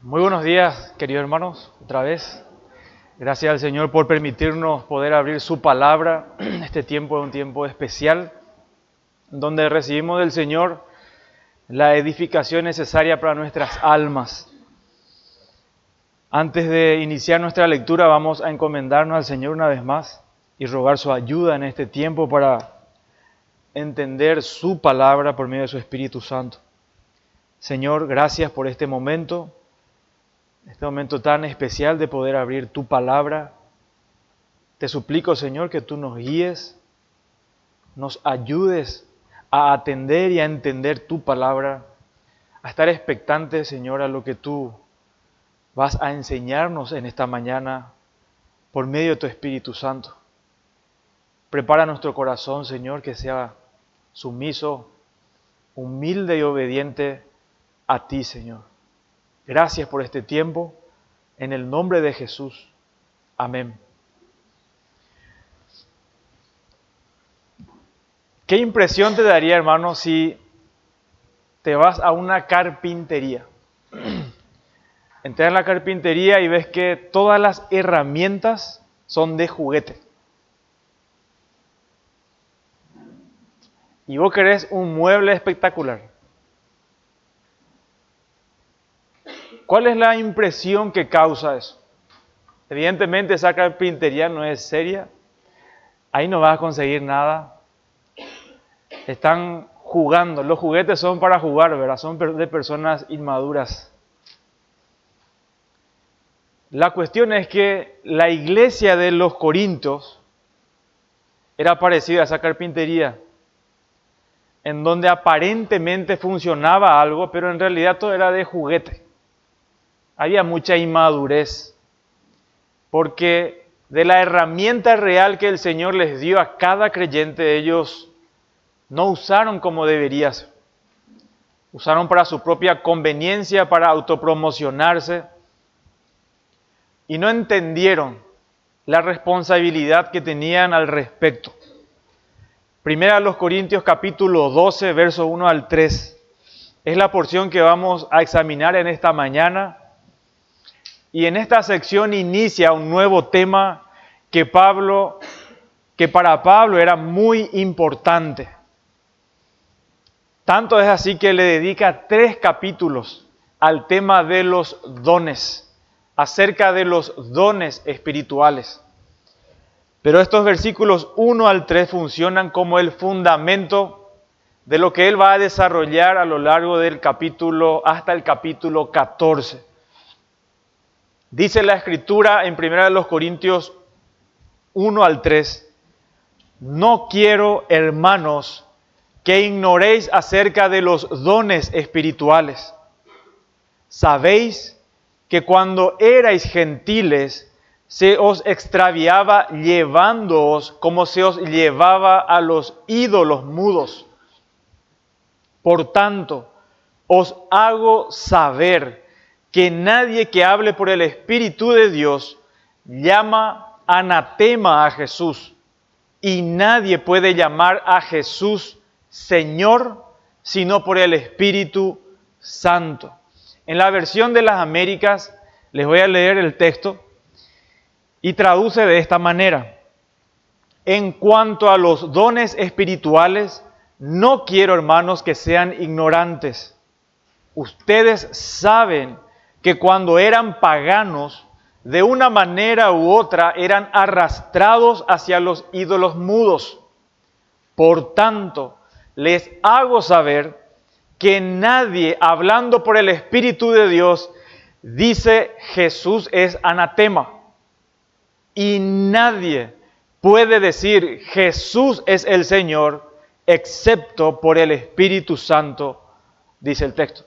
Muy buenos días, queridos hermanos, otra vez. Gracias al Señor por permitirnos poder abrir su palabra. Este tiempo es un tiempo especial, donde recibimos del Señor la edificación necesaria para nuestras almas. Antes de iniciar nuestra lectura, vamos a encomendarnos al Señor una vez más y rogar su ayuda en este tiempo para entender su palabra por medio de su Espíritu Santo. Señor, gracias por este momento tan especial de poder abrir tu palabra. Te suplico, Señor, que tú nos guíes, nos ayudes a atender y a entender tu palabra, a estar expectantes, Señor, a lo que tú vas a enseñarnos en esta mañana por medio de tu Espíritu Santo. Prepara nuestro corazón, Señor, que sea sumiso, humilde y obediente a ti, Señor. Gracias por este tiempo, en el nombre de Jesús. Amén. ¿Qué impresión te daría, hermano, si te vas a una carpintería? Entras en la carpintería y ves que todas las herramientas son de juguete. Y vos querés un mueble espectacular. ¿Cuál es la impresión que causa eso? Evidentemente esa carpintería no es seria. Ahí no vas a conseguir nada. Están jugando. Los juguetes son para jugar, ¿verdad? Son de personas inmaduras. La cuestión es que la iglesia de los Corintios era parecida a esa carpintería, en donde aparentemente funcionaba algo, pero en realidad todo era de juguete. Había mucha inmadurez, porque de la herramienta real que el Señor les dio a cada creyente, ellos no usaron como debería ser. Usaron para su propia conveniencia, para autopromocionarse, y no entendieron la responsabilidad que tenían al respecto. Primera a los Corintios capítulo 12, verso 1 al 3. Es la porción que vamos a examinar en esta mañana. Y en esta sección inicia un nuevo tema que para Pablo era muy importante. Tanto es así que le dedica 3 capítulos al tema de los dones, acerca de los dones espirituales. Pero estos versículos 1 al 3 funcionan como el fundamento de lo que él va a desarrollar a lo largo del capítulo hasta el capítulo 14. Dice la Escritura en 1 Corintios 1 al 3, no quiero, hermanos, que ignoréis acerca de los dones espirituales. Sabéis que cuando erais gentiles, se os extraviaba llevándoos como se os llevaba a los ídolos mudos. Por tanto, os hago saber que nadie que hable por el Espíritu de Dios llama anatema a Jesús, y nadie puede llamar a Jesús Señor sino por el Espíritu Santo. En la versión de las Américas les voy a leer el texto y traduce de esta manera: en cuanto a los dones espirituales, no quiero, hermanos, que sean ignorantes. Ustedes saben que cuando eran paganos, de una manera u otra eran arrastrados hacia los ídolos mudos. Por tanto, les hago saber que nadie, hablando por el Espíritu de Dios, dice Jesús es anatema. Y nadie puede decir Jesús es el Señor, excepto por el Espíritu Santo, dice el texto.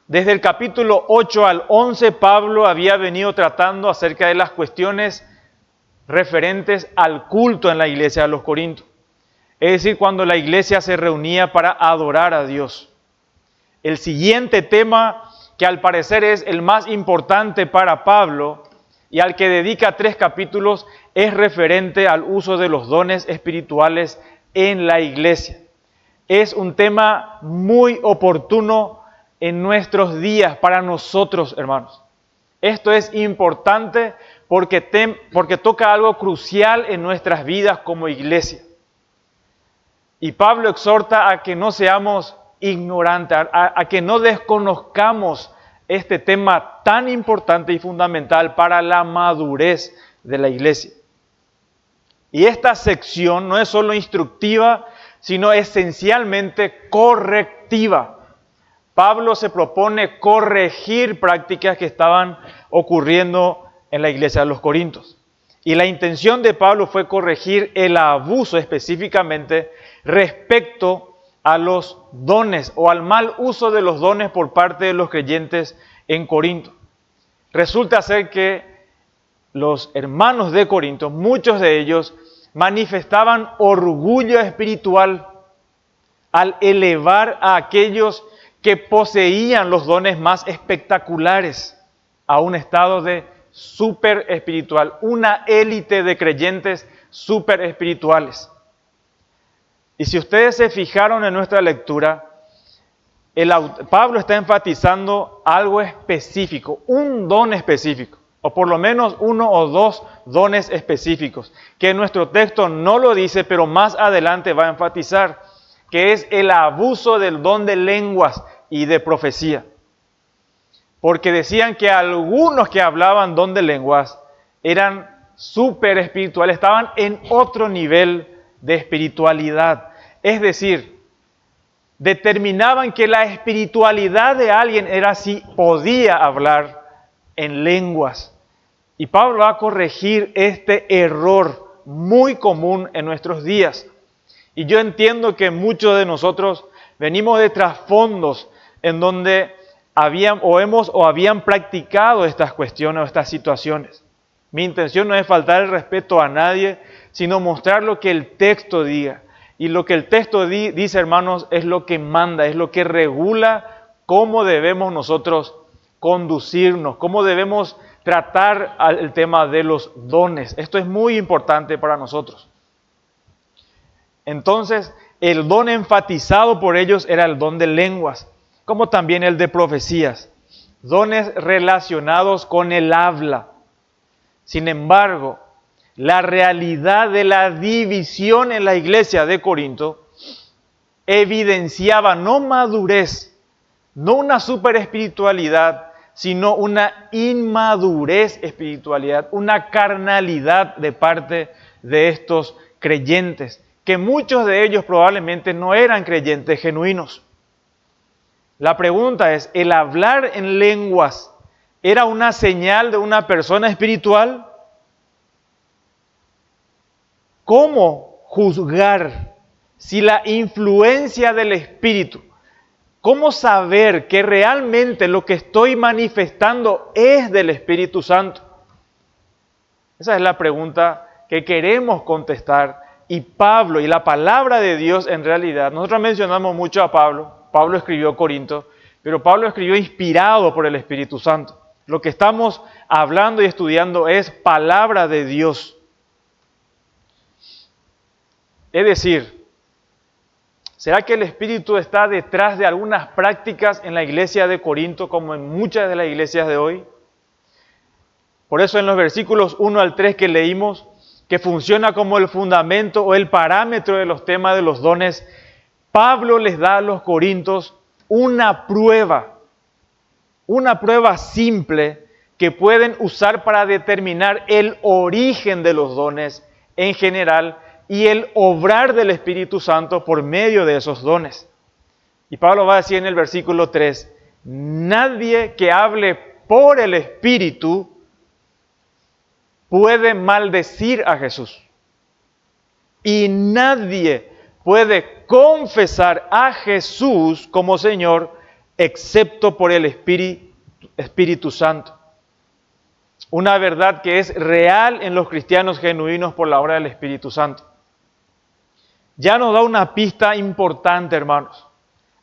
Desde el capítulo 8 al 11, Pablo había venido tratando acerca de las cuestiones referentes al culto en la iglesia de los Corintios. Es decir, cuando la iglesia se reunía para adorar a Dios. El siguiente tema, que al parecer es el más importante para Pablo y al que dedica 3 capítulos, es referente al uso de los dones espirituales en la iglesia. Es un tema muy oportuno en nuestros días para nosotros, hermanos. Esto es importante porque toca algo crucial en nuestras vidas como iglesia. Y Pablo exhorta a que no seamos ignorantes, a que no desconozcamos este tema tan importante y fundamental para la madurez de la iglesia. Y esta sección no es solo instructiva, sino esencialmente correctiva. Pablo se propone corregir prácticas que estaban ocurriendo en la iglesia de los Corintios. Y la intención de Pablo fue corregir el abuso específicamente respecto a los dones o al mal uso de los dones por parte de los creyentes en Corinto. Resulta ser que los hermanos de Corinto, muchos de ellos, manifestaban orgullo espiritual al elevar a aquellos que poseían los dones más espectaculares a un estado de súper espiritual, una élite de creyentes súper espirituales. Y si ustedes se fijaron en nuestra lectura, Pablo está enfatizando algo específico, un don específico, o por lo menos uno o dos dones específicos, que nuestro texto no lo dice, pero más adelante va a enfatizar, que es el abuso del don de lenguas y de profecía. Porque decían que algunos que hablaban don de lenguas eran súper espirituales, estaban en otro nivel de espiritualidad. Es decir, determinaban que la espiritualidad de alguien era si podía hablar en lenguas. Y Pablo va a corregir este error muy común en nuestros días. Y yo entiendo que muchos de nosotros venimos de trasfondos en donde habían practicado estas cuestiones o estas situaciones. Mi intención no es faltar el respeto a nadie, sino mostrar lo que el texto diga. Y lo que el texto dice, hermanos, es lo que manda, es lo que regula cómo debemos nosotros conducirnos, cómo debemos tratar el tema de los dones. Esto es muy importante para nosotros. Entonces, el don enfatizado por ellos era el don de lenguas, como también el de profecías, dones relacionados con el habla. Sin embargo, la realidad de la división en la iglesia de Corinto evidenciaba no madurez, no una super espiritualidad, sino una inmadurez espiritualidad, una carnalidad de parte de estos creyentes, que muchos de ellos probablemente no eran creyentes genuinos. La pregunta es, ¿el hablar en lenguas era una señal de una persona espiritual? ¿Cómo juzgar si la influencia del Espíritu? ¿Cómo saber que realmente lo que estoy manifestando es del Espíritu Santo? Esa es la pregunta que queremos contestar. Y Pablo y la palabra de Dios en realidad, nosotros mencionamos mucho a Pablo. Pablo escribió Corinto, pero Pablo escribió inspirado por el Espíritu Santo. Lo que estamos hablando y estudiando es palabra de Dios. Es decir, ¿será que el Espíritu está detrás de algunas prácticas en la iglesia de Corinto como en muchas de las iglesias de hoy? Por eso en los versículos 1 al 3 que leímos, que funciona como el fundamento o el parámetro de los temas de los dones, Pablo les da a los corintios una prueba simple que pueden usar para determinar el origen de los dones en general y el obrar del Espíritu Santo por medio de esos dones. Y Pablo va a decir en el versículo 3, nadie que hable por el Espíritu puede maldecir a Jesús. Y nadie puede confesar a Jesús como Señor excepto por el Espíritu Santo. Una verdad que es real en los cristianos genuinos por la obra del Espíritu Santo. Ya nos da una pista importante, hermanos,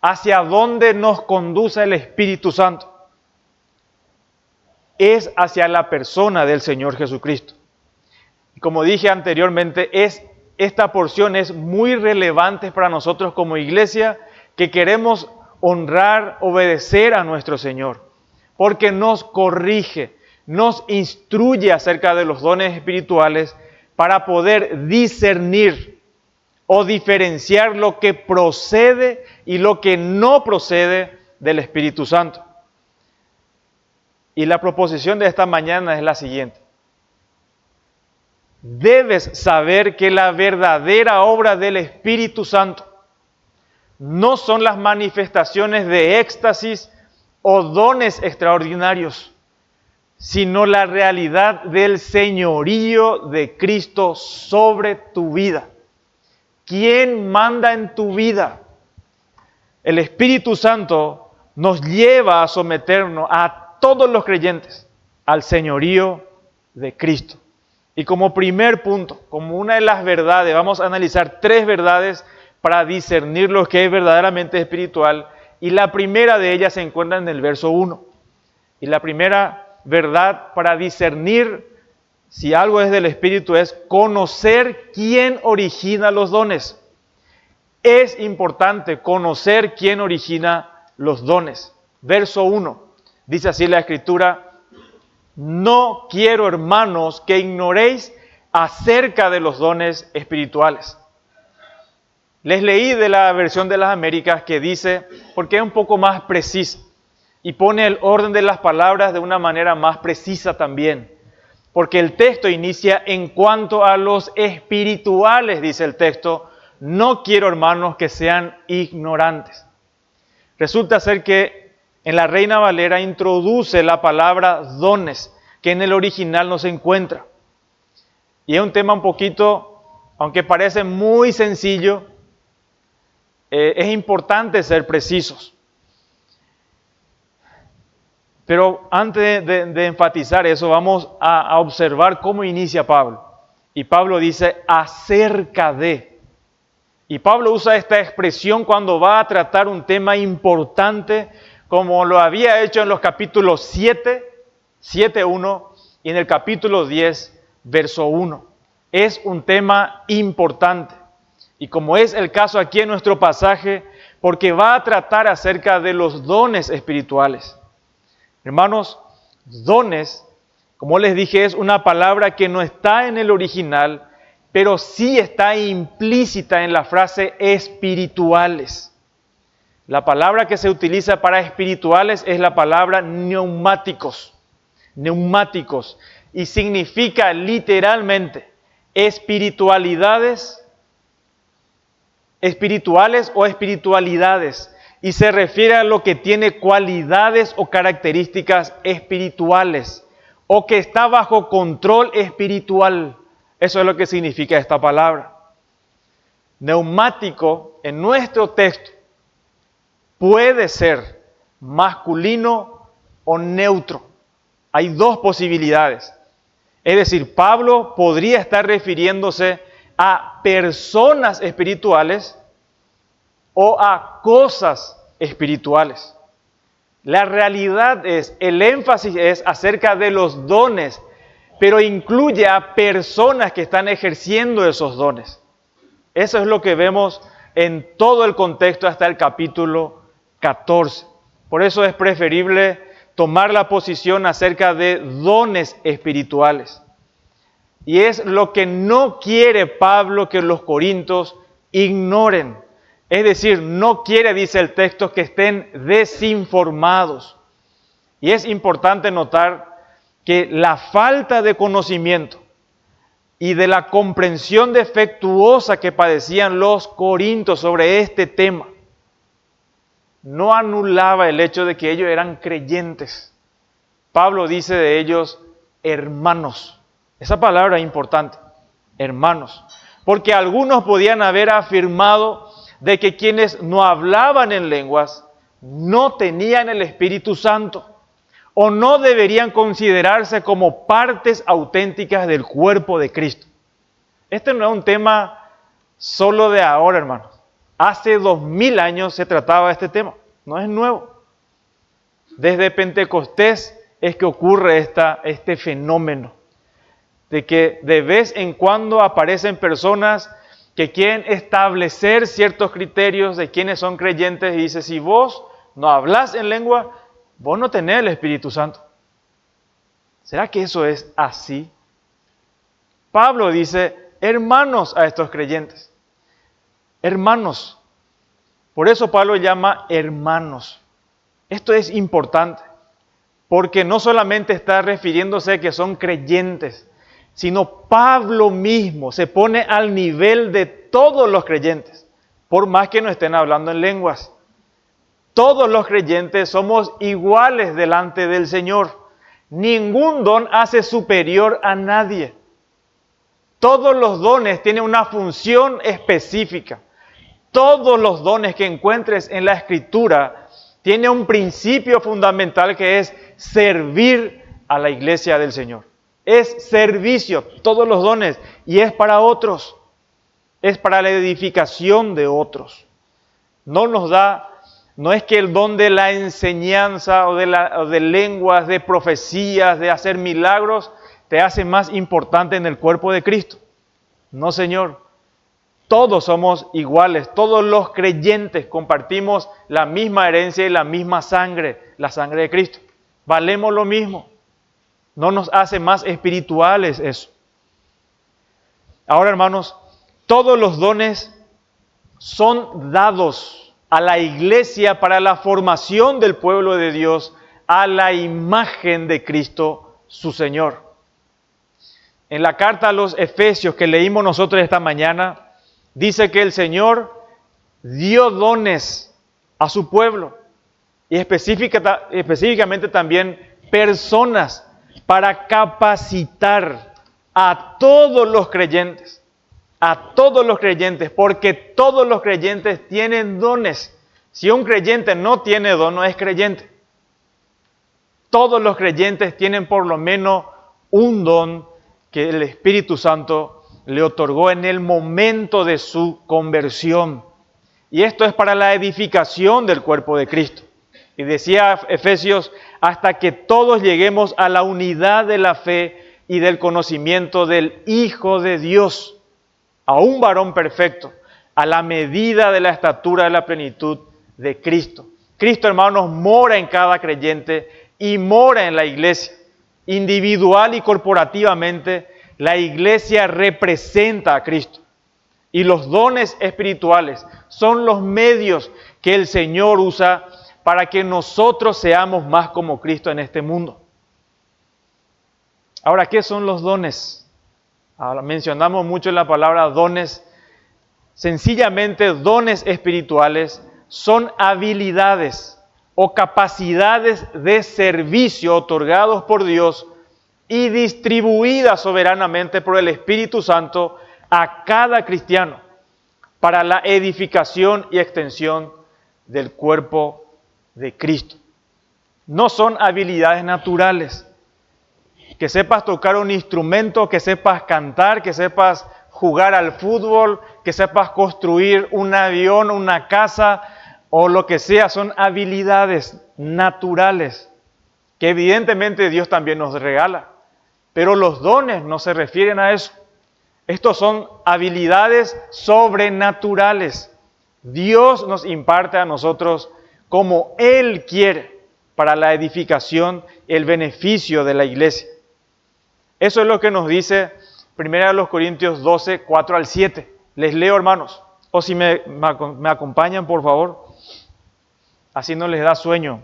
hacia dónde nos conduce el Espíritu Santo. Es hacia la persona del Señor Jesucristo. Como dije anteriormente, esta porción es muy relevante para nosotros como iglesia que queremos honrar, obedecer a nuestro Señor, porque nos corrige, nos instruye acerca de los dones espirituales para poder discernir o diferenciar lo que procede y lo que no procede del Espíritu Santo. Y la proposición de esta mañana es la siguiente. Debes saber que la verdadera obra del Espíritu Santo no son las manifestaciones de éxtasis o dones extraordinarios, sino la realidad del señorío de Cristo sobre tu vida. ¿Quién manda en tu vida? El Espíritu Santo nos lleva a someternos a todos los creyentes al señorío de Cristo. Y como primer punto, como una de las verdades, vamos a analizar 3 verdades para discernir lo que es verdaderamente espiritual. Y la primera de ellas se encuentra en el verso 1. Y la primera verdad para discernir si algo es del Espíritu es conocer quién origina los dones. Es importante conocer quién origina los dones. Verso 1, dice así la Escritura: no quiero, hermanos, que ignoréis acerca de los dones espirituales. Les leí de la versión de las Américas que dice, porque es un poco más precisa, y pone el orden de las palabras de una manera más precisa también. Porque el texto inicia en cuanto a los espirituales, dice el texto, no quiero, hermanos, que sean ignorantes. Resulta ser que en la Reina Valera introduce la palabra dones, que en el original no se encuentra. Y es un tema un poquito, aunque parece muy sencillo, es importante ser precisos. Pero antes de enfatizar eso, vamos a observar cómo inicia Pablo. Y Pablo dice, acerca de. Y Pablo usa esta expresión cuando va a tratar un tema importante, como lo había hecho en los capítulos 7:1 y en el capítulo 10, verso 1. Es un tema importante. Y como es el caso aquí en nuestro pasaje, porque va a tratar acerca de los dones espirituales. Hermanos, dones, como les dije, es una palabra que no está en el original, pero sí está implícita en la frase espirituales. La palabra que se utiliza para espirituales es la palabra neumáticos, y significa literalmente espiritualidades o espiritualidades. Y se refiere a lo que tiene cualidades o características espirituales o que está bajo control espiritual. Eso es lo que significa esta palabra. Neumático en nuestro texto puede ser masculino o neutro. Hay 2 posibilidades. Es decir, Pablo podría estar refiriéndose a personas espirituales o a cosas espirituales. La realidad es, el énfasis es acerca de los dones, pero incluye a personas que están ejerciendo esos dones. Eso es lo que vemos en todo el contexto hasta el capítulo 14. Por eso es preferible tomar la posición acerca de dones espirituales. Y es lo que no quiere Pablo que los corintios ignoren. Es decir, no quiere, dice el texto, que estén desinformados. Y es importante notar que la falta de conocimiento y de la comprensión defectuosa que padecían los corintios sobre este tema no anulaba el hecho de que ellos eran creyentes. Pablo dice de ellos hermanos. Esa palabra es importante, hermanos. Porque algunos podían haber afirmado de que quienes no hablaban en lenguas no tenían el Espíritu Santo o no deberían considerarse como partes auténticas del cuerpo de Cristo. Este no es un tema solo de ahora, hermanos. Hace 2000 años se trataba este tema, no es nuevo. Desde Pentecostés es que ocurre este fenómeno de que de vez en cuando aparecen personas que quieren establecer ciertos criterios de quiénes son creyentes y dice, si vos no hablas en lengua, vos no tenés el Espíritu Santo. ¿Será que eso es así? Pablo dice, hermanos a estos creyentes. Hermanos. Por eso Pablo llama hermanos. Esto es importante, porque no solamente está refiriéndose a que son creyentes, sino Pablo mismo se pone al nivel de todos los creyentes, por más que no estén hablando en lenguas. Todos los creyentes somos iguales delante del Señor. Ningún don hace superior a nadie. Todos los dones tienen una función específica. Todos los dones que encuentres en la Escritura tienen un principio fundamental que es servir a la iglesia del Señor. Es servicio, todos los dones, y es para otros. Es para la edificación de otros. No es que el don de la enseñanza o de lenguas, de profecías, de hacer milagros, te hace más importante en el cuerpo de Cristo. No, Señor. Todos somos iguales, todos los creyentes compartimos la misma herencia y la misma sangre, la sangre de Cristo. Valemos lo mismo. No nos hace más espirituales eso. Ahora, hermanos, todos los dones son dados a la iglesia para la formación del pueblo de Dios a la imagen de Cristo, su Señor. En la carta a los Efesios que leímos nosotros esta mañana, dice que el Señor dio dones a su pueblo y específicamente también personas para capacitar a todos los creyentes, porque todos los creyentes tienen dones. Si un creyente no tiene don, no es creyente. Todos los creyentes tienen por lo menos un don que el Espíritu Santo le otorgó en el momento de su conversión. Y esto es para la edificación del cuerpo de Cristo. Y decía Efesios, hasta que todos lleguemos a la unidad de la fe y del conocimiento del Hijo de Dios, a un varón perfecto, a la medida de la estatura de la plenitud de Cristo. Cristo, hermanos, mora en cada creyente y mora en la iglesia, individual y corporativamente. La iglesia representa a Cristo y los dones espirituales son los medios que el Señor usa para que nosotros seamos más como Cristo en este mundo. Ahora, ¿qué son los dones? Ahora, mencionamos mucho la palabra dones. Sencillamente, dones espirituales son habilidades o capacidades de servicio otorgados por Dios y distribuida soberanamente por el Espíritu Santo a cada cristiano para la edificación y extensión del cuerpo de Cristo. No son habilidades naturales. Que sepas tocar un instrumento, que sepas cantar, que sepas jugar al fútbol, que sepas construir un avión, una casa o lo que sea, son habilidades naturales que evidentemente Dios también nos regala. Pero los dones no se refieren a eso. Estos son habilidades sobrenaturales. Dios nos imparte a nosotros como Él quiere para la edificación y el beneficio de la iglesia. Eso es lo que nos dice 1 Corintios 12, 4 al 7. Les leo, hermanos. O si me acompañan, por favor. Así no les da sueño.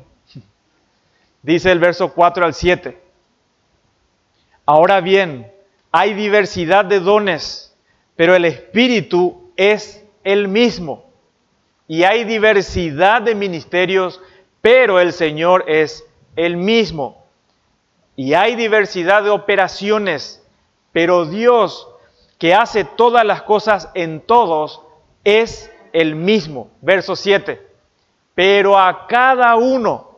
Dice el verso 4 al 7. Ahora bien, hay diversidad de dones, pero el Espíritu es el mismo. Y hay diversidad de ministerios, pero el Señor es el mismo. Y hay diversidad de operaciones, pero Dios, que hace todas las cosas en todos, es el mismo. Verso 7. Pero a cada uno,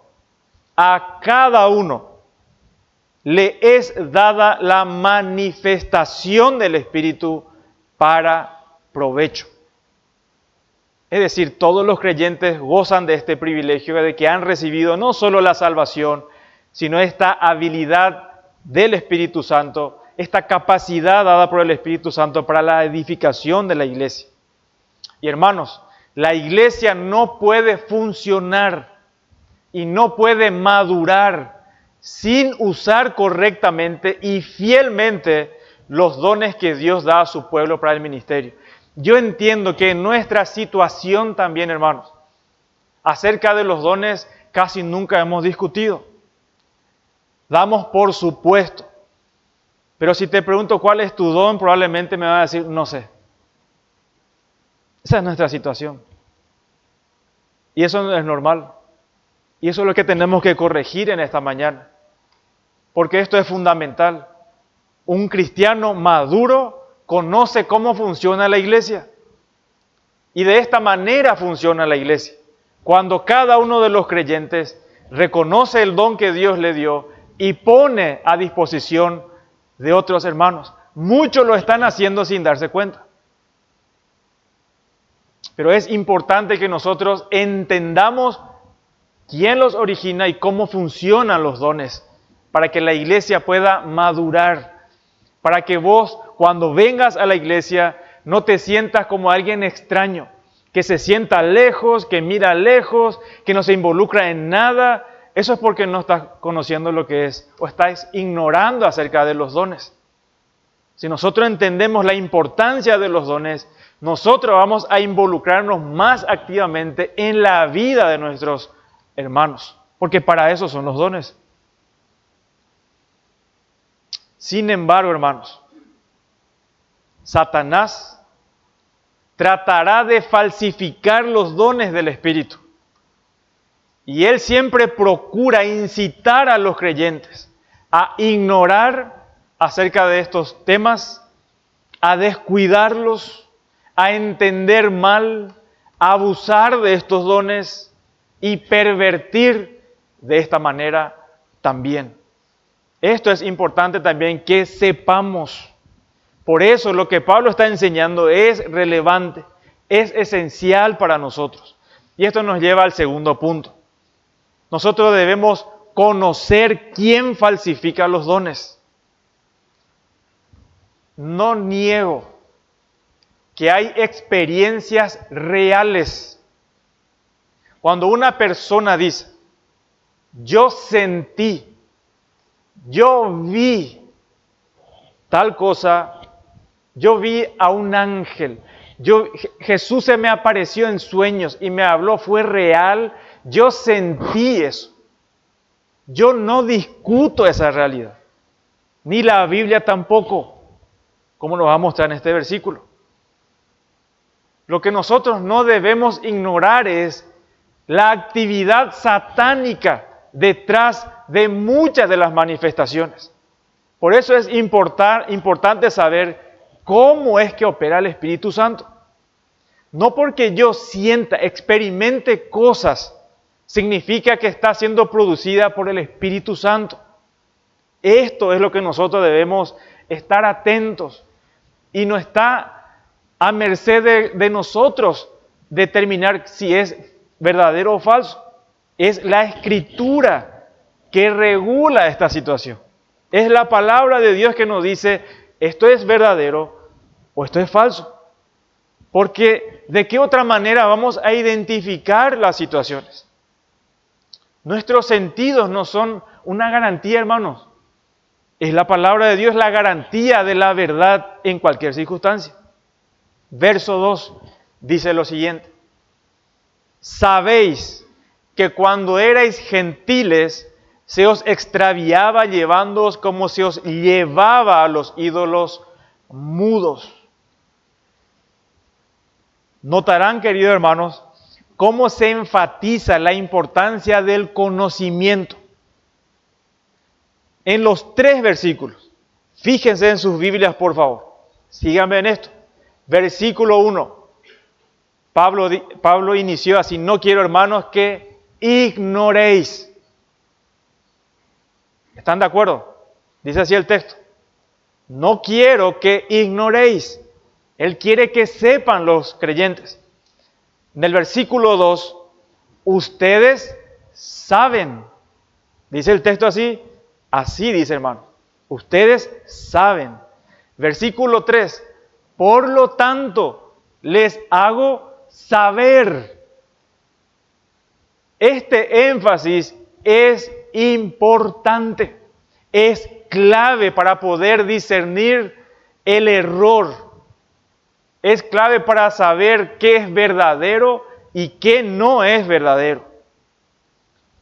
le es dada la manifestación del Espíritu para provecho. Es decir, todos los creyentes gozan de este privilegio de que han recibido no solo la salvación, sino esta habilidad del Espíritu Santo, esta capacidad dada por el Espíritu Santo para la edificación de la iglesia. Y hermanos, la iglesia no puede funcionar y no puede madurar sin usar correctamente y fielmente los dones que Dios da a su pueblo para el ministerio. Yo entiendo que en nuestra situación también, hermanos, acerca de los dones casi nunca hemos discutido. Damos por supuesto. Pero si te pregunto cuál es tu don, probablemente me vas a decir, no sé. Esa es nuestra situación. Y eso no es normal. Y eso es lo que tenemos que corregir en esta mañana. Porque esto es fundamental. Un cristiano maduro conoce cómo funciona la iglesia. Y de esta manera funciona la iglesia. Cuando cada uno de los creyentes reconoce el don que Dios le dio y pone a disposición de otros hermanos. Muchos lo están haciendo sin darse cuenta. Pero es importante que nosotros entendamos quién los origina y cómo funcionan los dones, para que la iglesia pueda madurar, para que vos cuando vengas a la iglesia no te sientas como alguien extraño, que se sienta lejos, que mira lejos, que no se involucra en nada. Eso es porque no estás conociendo lo que es o estás ignorando acerca de los dones. Si nosotros entendemos la importancia de los dones, nosotros vamos a involucrarnos más activamente en la vida de nuestros hermanos, porque para eso son los dones. Sin embargo, hermanos, Satanás tratará de falsificar los dones del Espíritu. Y él siempre procura incitar a los creyentes a ignorar acerca de estos temas, a descuidarlos, a entender mal, a abusar de estos dones y pervertir de esta manera también. Esto es importante también que sepamos. Por eso lo que Pablo está enseñando es relevante, es esencial para nosotros. Y esto nos lleva al segundo punto. Nosotros debemos conocer quién falsifica los dones. No niego que hay experiencias reales. Cuando una persona dice, yo sentí, yo vi tal cosa, yo vi a un ángel, Jesús se me apareció en sueños y me habló, fue real, yo sentí eso. Yo no discuto esa realidad, ni la Biblia tampoco, como nos va a mostrar en este versículo. Lo que nosotros no debemos ignorar es la actividad satánica detrás de muchas de las manifestaciones. Por eso es importante saber cómo es que opera el Espíritu Santo. No porque yo sienta, experimente cosas, significa que está siendo producida por el Espíritu Santo. Esto es lo que nosotros debemos estar atentos. Y no está a merced de nosotros determinar si es verdadero o falso. Es la Escritura que regula esta situación. Es la palabra de Dios que nos dice, esto es verdadero o esto es falso. Porque ¿de qué otra manera vamos a identificar las situaciones? Nuestros sentidos no son una garantía, hermanos. Es la palabra de Dios la garantía de la verdad en cualquier circunstancia. Verso 2 dice lo siguiente. Sabéis que cuando erais gentiles, se os extraviaba llevándoos como se os llevaba a los ídolos mudos. Notarán, queridos hermanos, cómo se enfatiza la importancia del conocimiento. En los 3 versículos, fíjense en sus Biblias, por favor. Síganme en esto. Versículo 1. Pablo inició así, no quiero, hermanos, que ignoréis. ¿Están de acuerdo? Dice así el texto. No quiero que ignoréis. Él quiere que sepan los creyentes. En el versículo 2, ustedes saben. Dice el texto así. Así dice, hermano. Ustedes saben. Versículo 3. Por lo tanto, les hago saber. Este énfasis es importante, es clave para poder discernir el error, es clave para saber qué es verdadero y qué no es verdadero.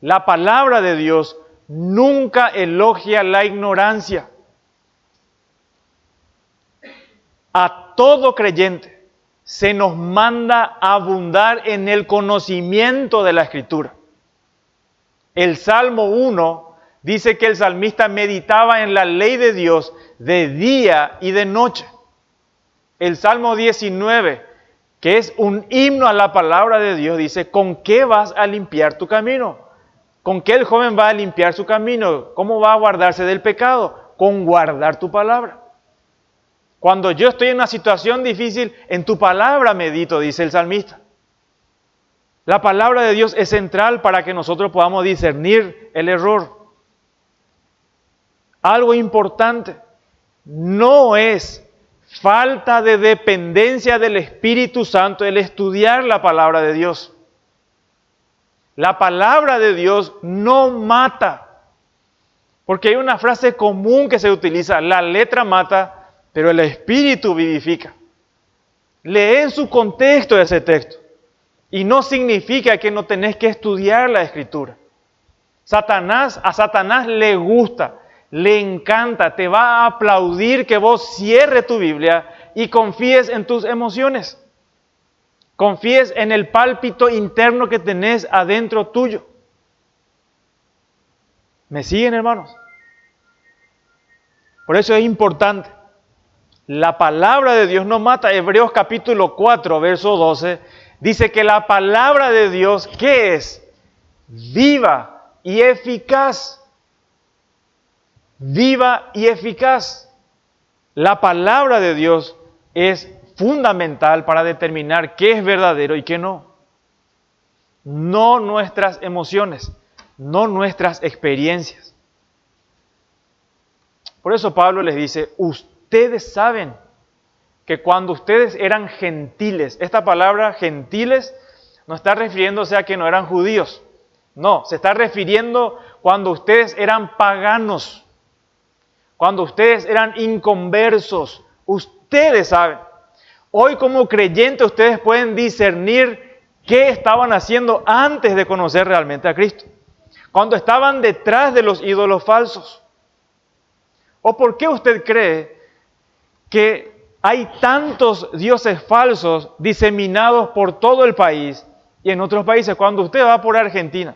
La palabra de Dios nunca elogia la ignorancia. A todo creyente se nos manda a abundar en el conocimiento de la Escritura. El Salmo 1 dice que el salmista meditaba en la ley de Dios de día y de noche. El Salmo 19, que es un himno a la palabra de Dios, dice, ¿con qué vas a limpiar tu camino? ¿Con qué el joven va a limpiar su camino? ¿Cómo va a guardarse del pecado? Con guardar tu palabra. Cuando yo estoy en una situación difícil, en tu palabra medito, dice el salmista. La palabra de Dios es central para que nosotros podamos discernir el error. Algo importante, no es falta de dependencia del Espíritu Santo el estudiar la palabra de Dios. La palabra de Dios no mata, porque hay una frase común que se utiliza, la letra mata, pero el Espíritu vivifica. Lee en su contexto ese texto. Y no significa que no tenés que estudiar la Escritura. A Satanás le gusta, le encanta, te va a aplaudir que vos cierres tu Biblia y confíes en tus emociones. Confíes en el pálpito interno que tenés adentro tuyo. ¿Me siguen, hermanos? Por eso es importante. La palabra de Dios no mata. Hebreos capítulo 4, verso 12, dice que la palabra de Dios, ¿qué es? Viva y eficaz. Viva y eficaz. La palabra de Dios es fundamental para determinar qué es verdadero y qué no. No nuestras emociones, no nuestras experiencias. Por eso Pablo les dice, ustedes saben que cuando ustedes eran gentiles, esta palabra gentiles no está refiriéndose a que no eran judíos. No, se está refiriendo cuando ustedes eran paganos, cuando ustedes eran inconversos. Ustedes saben. Hoy como creyentes ustedes pueden discernir qué estaban haciendo antes de conocer realmente a Cristo. Cuando estaban detrás de los ídolos falsos. ¿O por qué usted cree que hay tantos dioses falsos diseminados por todo el país y en otros países? Cuando usted va por Argentina,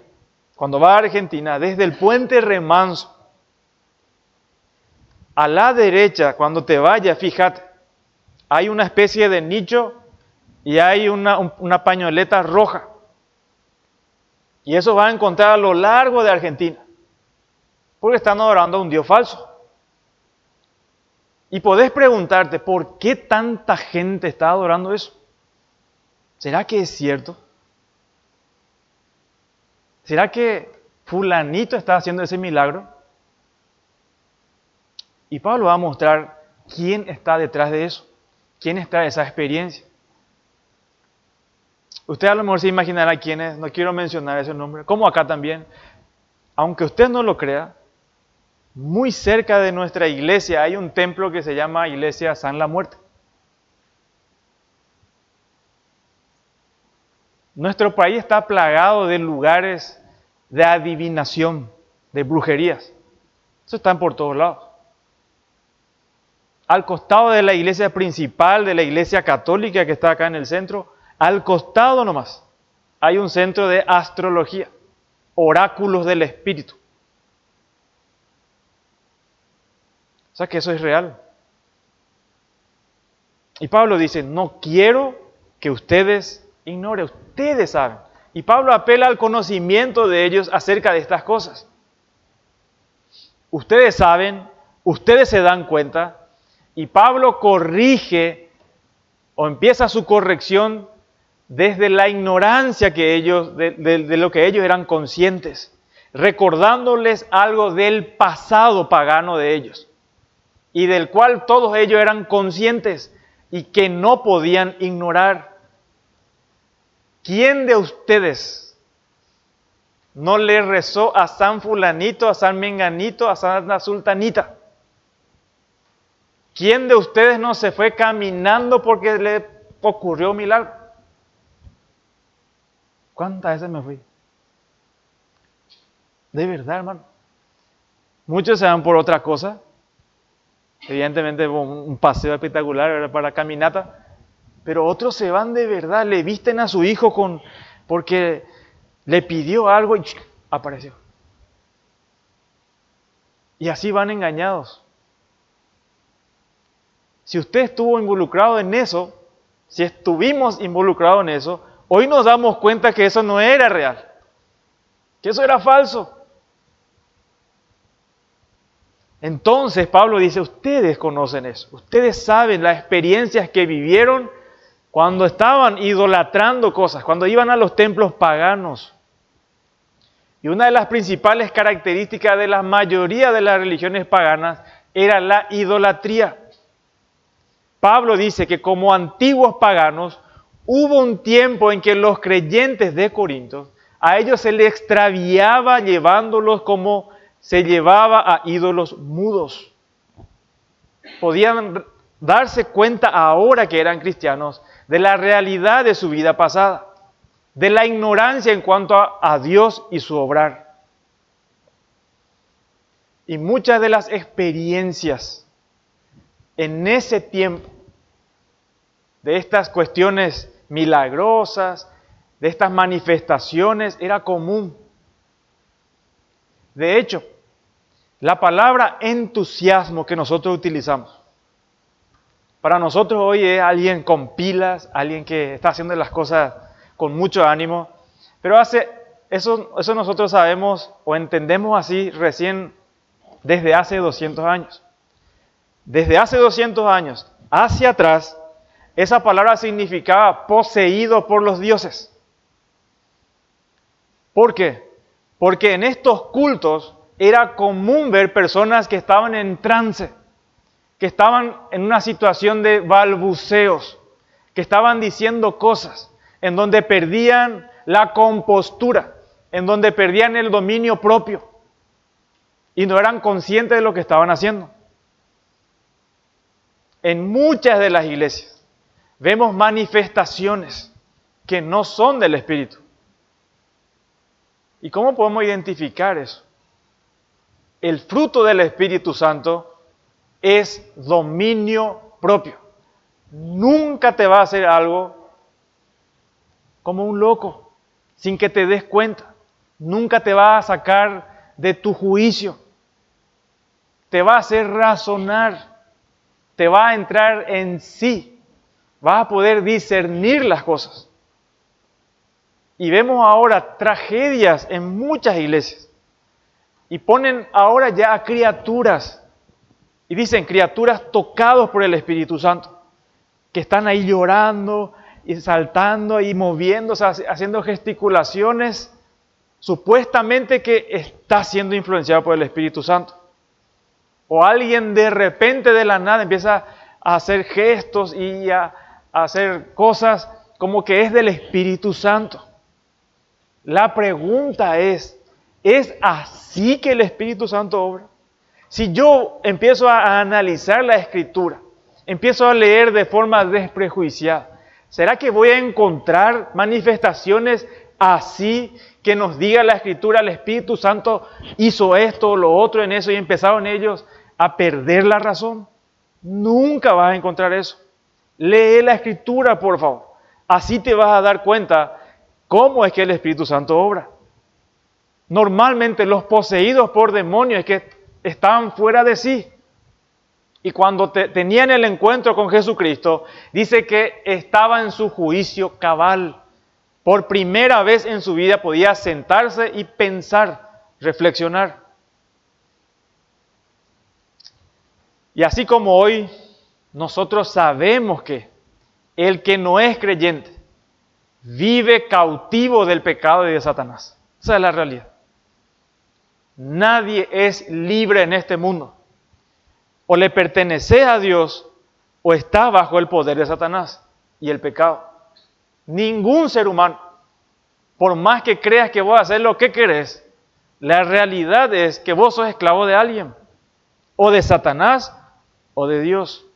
desde el puente Remanso, a la derecha, cuando te vayas, fíjate, hay una especie de nicho y hay una pañoleta roja. Y eso va a encontrar a lo largo de Argentina, porque están adorando a un dios falso. Y podés preguntarte, ¿por qué tanta gente está adorando eso? ¿Será que es cierto? ¿Será que fulanito está haciendo ese milagro? Y Pablo va a mostrar quién está detrás de eso, quién está de esa experiencia. Usted a lo mejor se imaginará quién es, no quiero mencionar ese nombre, como acá también. Aunque usted no lo crea, muy cerca de nuestra iglesia hay un templo que se llama Iglesia San La Muerte. Nuestro país está plagado de lugares de adivinación, de brujerías. Eso están por todos lados. Al costado de la iglesia principal, de la iglesia católica que está acá en el centro, al costado nomás, hay un centro de astrología, oráculos del espíritu. O sea que eso es real. Y Pablo dice, no quiero que ustedes ignoren, ustedes saben. Y Pablo apela al conocimiento de ellos acerca de estas cosas. Ustedes saben, ustedes se dan cuenta, y Pablo corrige o empieza su corrección desde la ignorancia que ellos, de lo que ellos eran conscientes, recordándoles algo del pasado pagano de ellos, y del cual todos ellos eran conscientes y que no podían ignorar. ¿Quién de ustedes no le rezó a San Fulanito, a San Menganito, a Santa Sultanita? ¿Quién de ustedes no se fue caminando porque le ocurrió un milagro? ¿Cuántas veces me fui? De verdad, hermano. Muchos se van por otra cosa. Evidentemente un paseo espectacular, ¿verdad?, para caminata. Pero otros se van de verdad, le visten a su hijo porque le pidió algo y apareció. Y así van engañados. Si usted estuvo involucrado en eso, si estuvimos involucrados en eso, hoy nos damos cuenta que eso no era real, que eso era falso. Entonces Pablo dice, ustedes conocen eso, ustedes saben las experiencias que vivieron cuando estaban idolatrando cosas, cuando iban a los templos paganos. Y una de las principales características de la mayoría de las religiones paganas era la idolatría. Pablo dice que como antiguos paganos, hubo un tiempo en que los creyentes de Corinto, a ellos se les extraviaba llevándolos como se llevaba a ídolos mudos. Podían darse cuenta ahora que eran cristianos de la realidad de su vida pasada, de la ignorancia en cuanto a Dios y su obrar. Y muchas de las experiencias en ese tiempo, de estas cuestiones milagrosas, de estas manifestaciones, era común. De hecho, la palabra entusiasmo que nosotros utilizamos, para nosotros hoy es alguien con pilas, alguien que está haciendo las cosas con mucho ánimo, pero eso nosotros sabemos o entendemos así recién desde hace 200 años. Desde hace 200 años hacia atrás, esa palabra significaba poseído por los dioses. ¿Por qué? Porque en estos cultos era común ver personas que estaban en trance, que estaban en una situación de balbuceos, que estaban diciendo cosas, en donde perdían la compostura, en donde perdían el dominio propio y no eran conscientes de lo que estaban haciendo. En muchas de las iglesias vemos manifestaciones que no son del Espíritu. ¿Y cómo podemos identificar eso? El fruto del Espíritu Santo es dominio propio. Nunca te va a hacer algo como un loco, sin que te des cuenta. Nunca te va a sacar de tu juicio. Te va a hacer razonar. Te va a entrar en sí. Vas a poder discernir las cosas. Y vemos ahora tragedias en muchas iglesias. Y ponen ahora ya a criaturas. Y dicen criaturas tocados por el Espíritu Santo. Que están ahí llorando y saltando y moviéndose, haciendo gesticulaciones. Supuestamente que está siendo influenciado por el Espíritu Santo. O alguien de repente de la nada empieza a hacer gestos y a hacer cosas como que es del Espíritu Santo. La pregunta ¿es así que el Espíritu Santo obra? Si yo empiezo a analizar la Escritura, empiezo a leer de forma desprejuiciada, ¿será que voy a encontrar manifestaciones así que nos diga la Escritura, el Espíritu Santo hizo esto o lo otro en eso y empezaron ellos a perder la razón? Nunca vas a encontrar eso. Lee la Escritura, por favor. Así te vas a dar cuenta cómo es que el Espíritu Santo obra. Normalmente los poseídos por demonios es que estaban fuera de sí. Y cuando tenían el encuentro con Jesucristo, dice que estaba en su juicio cabal. Por primera vez en su vida podía sentarse y pensar, reflexionar. Y así como hoy nosotros sabemos que el que no es creyente vive cautivo del pecado y de Satanás. Esa es la realidad. Nadie es libre en este mundo. O le pertenece a Dios o está bajo el poder de Satanás y el pecado. Ningún ser humano. Por más que creas que vos haces lo que querés, la realidad es que vos sos esclavo de alguien, o de Satanás o de Dios.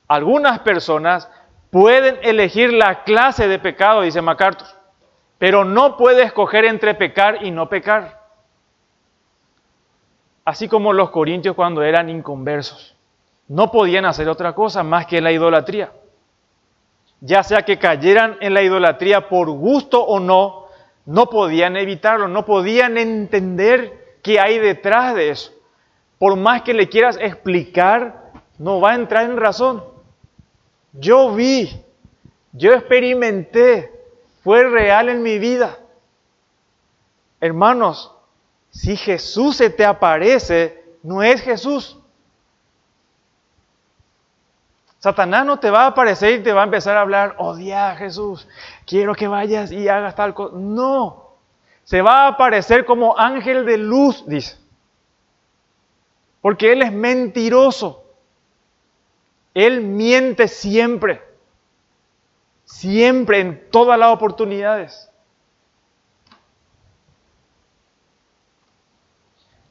Algunas personas pueden elegir la clase de pecado, dice MacArthur, pero no puede escoger entre pecar y no pecar. Así como los corintios cuando eran inconversos. No podían hacer otra cosa más que la idolatría. Ya sea que cayeran en la idolatría por gusto o no, no podían evitarlo, no podían entender qué hay detrás de eso. Por más que le quieras explicar, no va a entrar en razón. Yo vi, yo experimenté, fue real en mi vida. Hermanos, si Jesús se te aparece, no es Jesús. Satanás no te va a aparecer y te va a empezar a hablar, odia a Jesús, quiero que vayas y hagas tal cosa. No, se va a aparecer como ángel de luz, dice. Porque Él es mentiroso. Él miente siempre. Siempre, en todas las oportunidades.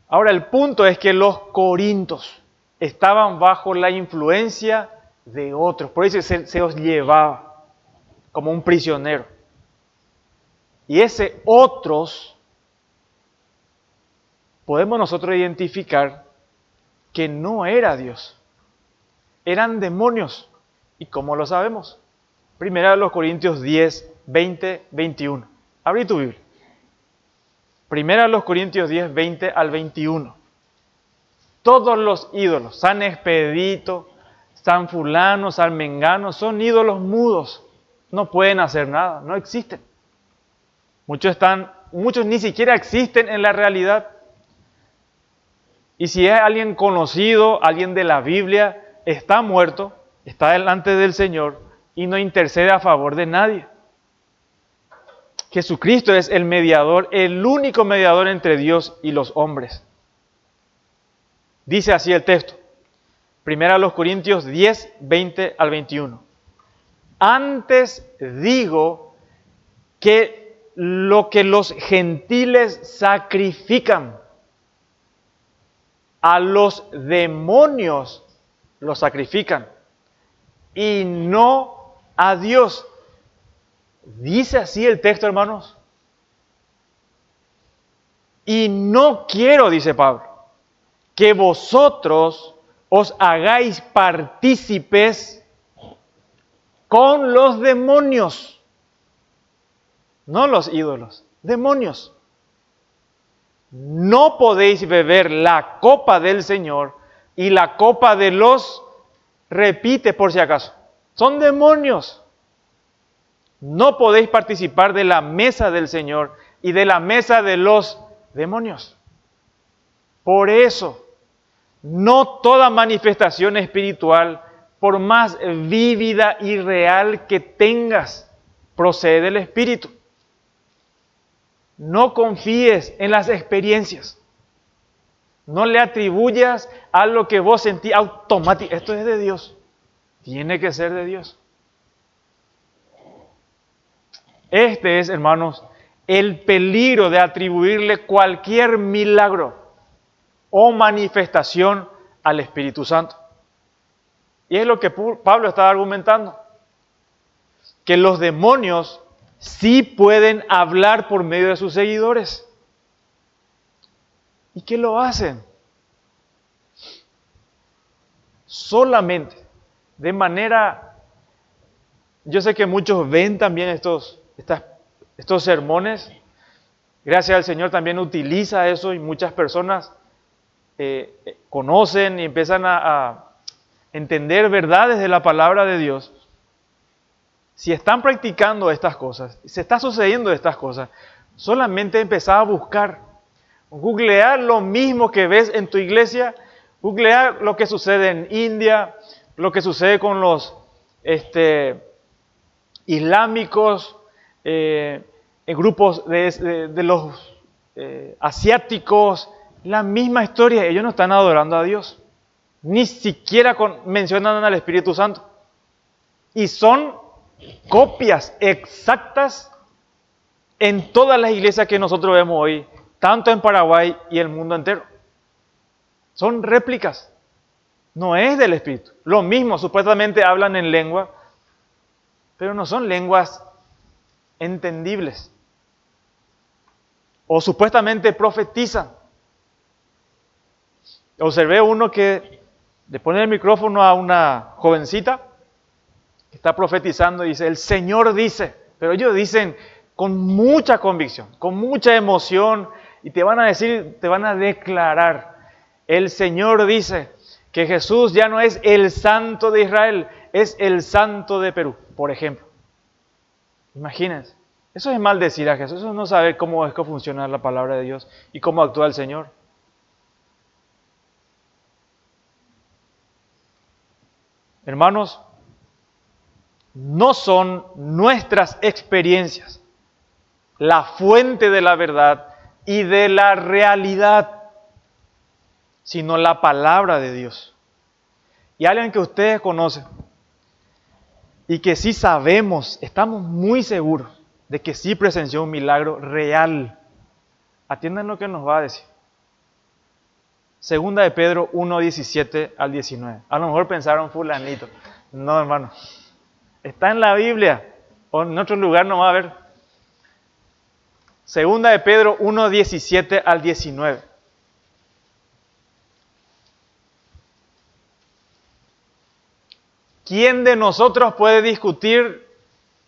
Ahora, el punto es que los corintios estaban bajo la influencia de otros. Por eso se los llevaba como un prisionero. Y ese otros, podemos nosotros identificar que no era Dios. Eran demonios. ¿Y cómo lo sabemos? Primera de los Corintios 10, 20, 21. Abrí tu Biblia. Primera de los Corintios 10, 20 al 21. Todos los ídolos, San Expedito, San Fulano, San Mengano, son ídolos mudos. No pueden hacer nada, no existen. Muchos ni siquiera existen en la realidad. Y si es alguien conocido, alguien de la Biblia, está muerto, está delante del Señor y no intercede a favor de nadie. Jesucristo es el mediador, el único mediador entre Dios y los hombres. Dice así el texto. Primera a los Corintios 10, 20 al 21. Antes digo que lo que los gentiles sacrifican, a los demonios los sacrifican y no a Dios. Dice así el texto, hermanos. Y no quiero, dice Pablo, que vosotros os hagáis partícipes con los demonios. No los ídolos, demonios. No podéis beber la copa del Señor y la copa de los, repite por si acaso, son demonios. No podéis participar de la mesa del Señor y de la mesa de los demonios. Por eso, no toda manifestación espiritual, por más vívida y real que tengas, procede del Espíritu. No confíes en las experiencias. No le atribuyas a lo que vos sentís automático. Esto es de Dios. Tiene que ser de Dios. Este es, hermanos, el peligro de atribuirle cualquier milagro o manifestación al Espíritu Santo. Y es lo que Pablo está argumentando. Que los demonios sí pueden hablar por medio de sus seguidores. ¿Y qué lo hacen? Solamente, de manera... Yo sé que muchos ven también estos sermones. Gracias al Señor también utiliza eso y muchas personas conocen y empiezan a entender verdades de la palabra de Dios. Si están practicando estas cosas, si está sucediendo estas cosas, solamente empezá a buscar. Googlear lo mismo que ves en tu iglesia, googlear lo que sucede en India, lo que sucede con los islámicos, en grupos de los asiáticos, la misma historia. Ellos no están adorando a Dios, ni siquiera mencionan al Espíritu Santo. Y son copias exactas en todas las iglesias que nosotros vemos hoy, tanto en Paraguay y el mundo entero. Son réplicas, no es del Espíritu. Lo mismo, supuestamente hablan en lengua, pero no son lenguas entendibles. O supuestamente profetizan. Observé uno que le pone el micrófono a una jovencita que está profetizando y dice, el Señor dice, pero ellos dicen con mucha convicción, con mucha emoción, y te van a decir, te van a declarar, el Señor dice que Jesús ya no es el santo de Israel, es el santo de Perú, por ejemplo. Imagínense, eso es maldecir a Jesús, eso es no saber cómo es que funciona la palabra de Dios y cómo actúa el Señor. Hermanos, no son nuestras experiencias la fuente de la verdad y de la realidad, sino la palabra de Dios. Y alguien que ustedes conocen y que sí sabemos, estamos muy seguros de que sí presenció un milagro real. Atiendan lo que nos va a decir. Segunda de Pedro 1:17 al 19. A lo mejor pensaron fulanito. No, hermano. Está en la Biblia. O en otro lugar no va a haber. Segunda de Pedro 1:17 al 19. ¿Quién de nosotros puede discutir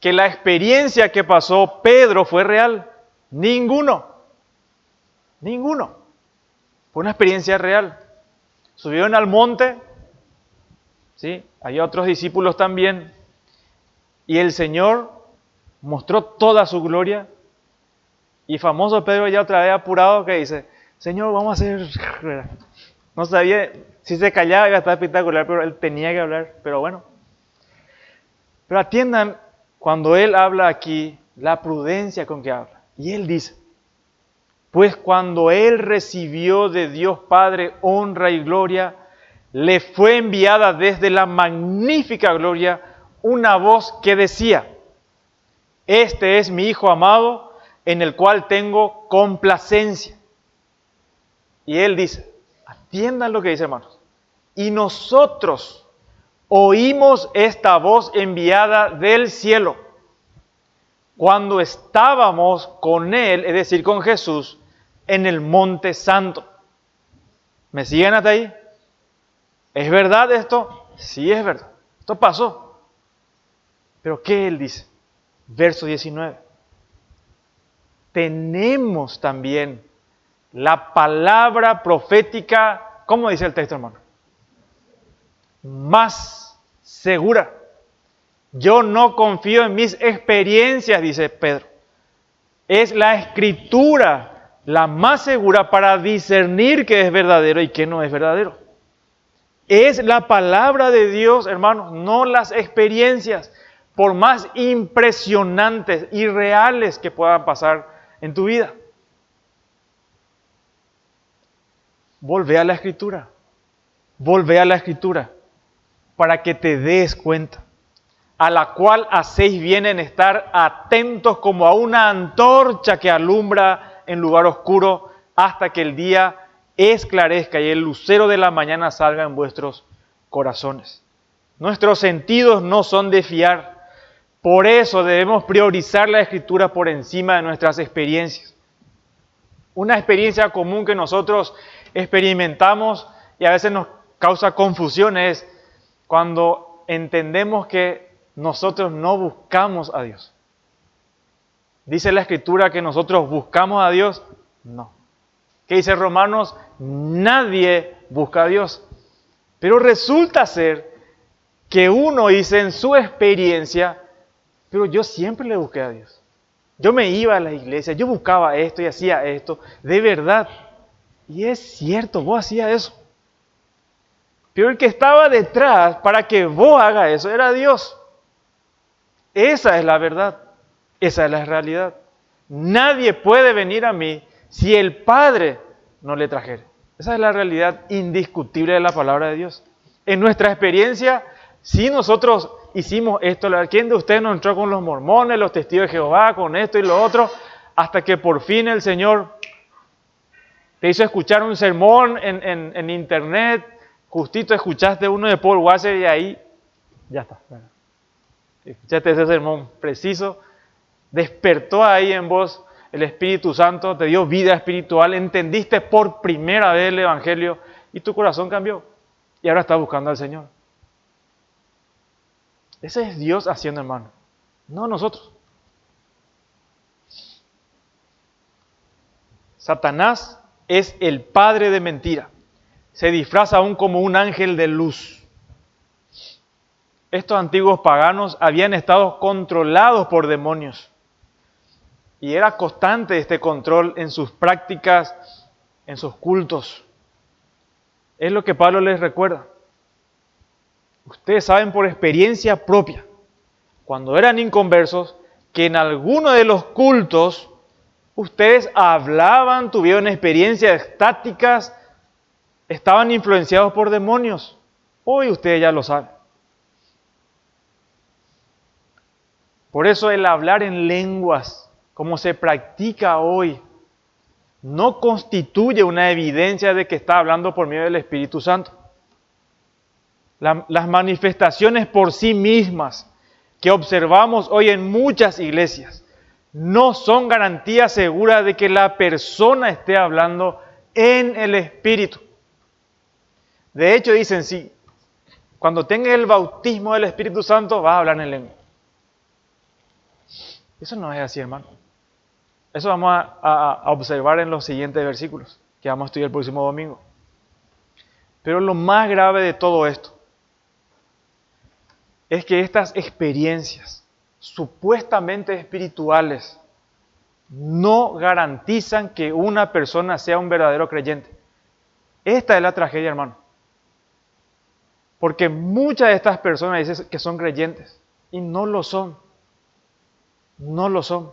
que la experiencia que pasó Pedro fue real? Ninguno. Ninguno. Fue una experiencia real. Subieron al monte, ¿sí? Hay otros discípulos también, y el Señor mostró toda su gloria. Y famoso Pedro ya otra vez apurado que dice, Señor, vamos a hacer... No sabía, si se callaba iba a estar espectacular, pero él tenía que hablar, pero bueno. Pero atiendan, cuando él habla aquí, la prudencia con que habla. Y él dice, pues cuando él recibió de Dios Padre honra y gloria, le fue enviada desde la magnífica gloria una voz que decía, este es mi Hijo amado, en el cual tengo complacencia. Y él dice, atiendan lo que dice, hermanos, y nosotros oímos esta voz enviada del cielo cuando estábamos con él, es decir, con Jesús, en el monte santo. ¿Me siguen hasta ahí? ¿Es verdad esto? Sí, es verdad. Esto pasó. Pero ¿qué él dice? Verso 19. Tenemos también la palabra profética, ¿cómo dice el texto, hermano? Más segura. Yo no confío en mis experiencias, dice Pedro. Es la Escritura la más segura para discernir qué es verdadero y qué no es verdadero. Es la palabra de Dios, hermanos, no las experiencias, por más impresionantes y reales que puedan pasar en tu vida. Volvé a la Escritura. Volvé a la Escritura para que te des cuenta, a la cual hacéis bien en estar atentos como a una antorcha que alumbra en lugar oscuro hasta que el día esclarezca y el lucero de la mañana salga en vuestros corazones. Nuestros sentidos no son de fiar, por eso debemos priorizar la Escritura por encima de nuestras experiencias. Una experiencia común que nosotros experimentamos y a veces nos causa confusión es cuando entendemos que nosotros no buscamos a Dios. ¿Dice la Escritura que nosotros buscamos a Dios? No. ¿Qué dice Romanos? Nadie busca a Dios. Pero resulta ser que uno dice en su experiencia, pero yo siempre le busqué a Dios. Yo me iba a la iglesia, yo buscaba esto y hacía esto, de verdad. Y es cierto, vos hacías eso. Pero el que estaba detrás para que vos hagas eso era Dios. Esa es la verdad, esa es la realidad. Nadie puede venir a mí si el Padre no le trajere. Esa es la realidad indiscutible de la palabra de Dios. En nuestra experiencia, si nosotros hicimos esto, ¿quién de ustedes no entró con los mormones, los testigos de Jehová, con esto y lo otro, hasta que por fin el Señor te hizo escuchar un sermón en internet, justito escuchaste uno de Paul Washer y ahí ya está. Escuchaste ese sermón preciso, despertó ahí en vos el Espíritu Santo, te dio vida espiritual, entendiste por primera vez el Evangelio y tu corazón cambió. Y ahora estás buscando al Señor. Ese es Dios haciendo, hermano, no nosotros. Satanás es el padre de mentira. Se disfraza aún como un ángel de luz. Estos antiguos paganos habían estado controlados por demonios. Y era constante este control en sus prácticas, en sus cultos. Es lo que Pablo les recuerda. Ustedes saben por experiencia propia, cuando eran inconversos, que en alguno de los cultos ustedes hablaban, tuvieron experiencias estáticas, estaban influenciados por demonios. Hoy ustedes ya lo saben. Por eso el hablar en lenguas, como se practica hoy, no constituye una evidencia de que está hablando por medio del Espíritu Santo. Las manifestaciones por sí mismas que observamos hoy en muchas iglesias no son garantía segura de que la persona esté hablando en el Espíritu. De hecho dicen, sí, cuando tenga el bautismo del Espíritu Santo vas a hablar en lengua. Eso no es así, hermano. Eso vamos a observar en los siguientes versículos que vamos a estudiar el próximo domingo. Pero lo más grave de todo esto es que estas experiencias supuestamente espirituales no garantizan que una persona sea un verdadero creyente. Esta es la tragedia, hermano. Porque muchas de estas personas dicen que son creyentes y no lo son. No lo son.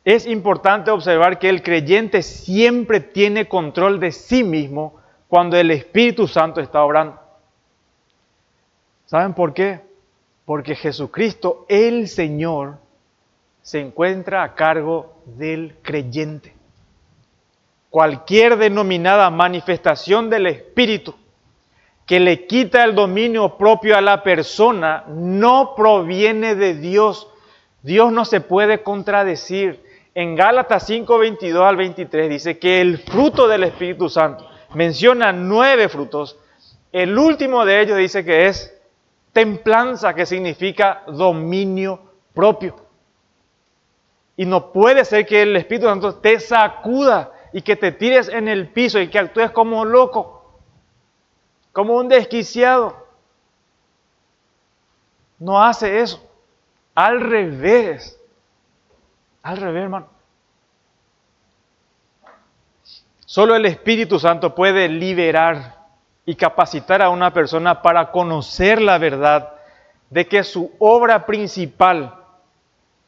Es importante observar que el creyente siempre tiene control de sí mismo cuando el Espíritu Santo está obrando. ¿Saben por qué? Porque Jesucristo, el Señor, se encuentra a cargo del creyente. Cualquier denominada manifestación del Espíritu que le quita el dominio propio a la persona no proviene de Dios. Dios no se puede contradecir. En Gálatas 5:22 al 23 dice que el fruto del Espíritu Santo menciona 9 frutos. El último de ellos dice que es templanza, que significa dominio propio. Y no puede ser que el Espíritu Santo te sacuda y que te tires en el piso y que actúes como loco, como un desquiciado. No hace eso. Al revés. Al revés, hermano. Solo el Espíritu Santo puede liberar y capacitar a una persona para conocer la verdad de que su obra principal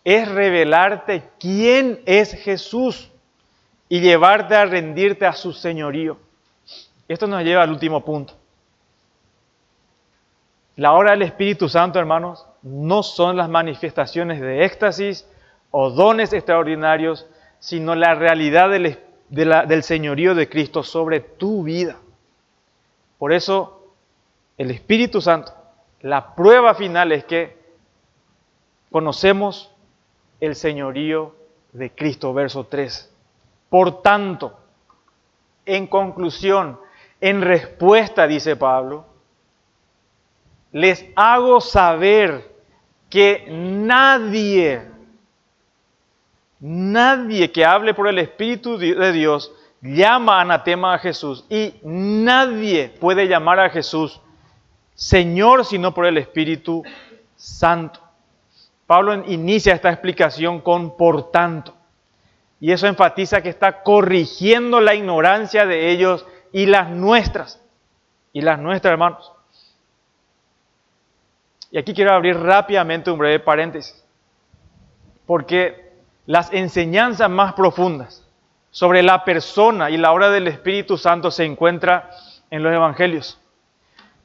es revelarte quién es Jesús y llevarte a rendirte a su señorío. Esto nos lleva al último punto. La obra del Espíritu Santo, hermanos, no son las manifestaciones de éxtasis o dones extraordinarios, sino la realidad del señorío de Cristo sobre tu vida. Por eso, el Espíritu Santo, la prueba final es que conocemos el señorío de Cristo, verso 3. Por tanto, en conclusión, en respuesta, dice Pablo, les hago saber que nadie que hable por el Espíritu de Dios llama anatema a Jesús, y nadie puede llamar a Jesús Señor sino por el Espíritu Santo. Pablo inicia esta explicación con por tanto, y eso enfatiza que está corrigiendo la ignorancia de ellos y las nuestras, hermanos. Y aquí quiero abrir rápidamente un breve paréntesis, porque las enseñanzas más profundas sobre la persona y la obra del Espíritu Santo se encuentran en los Evangelios,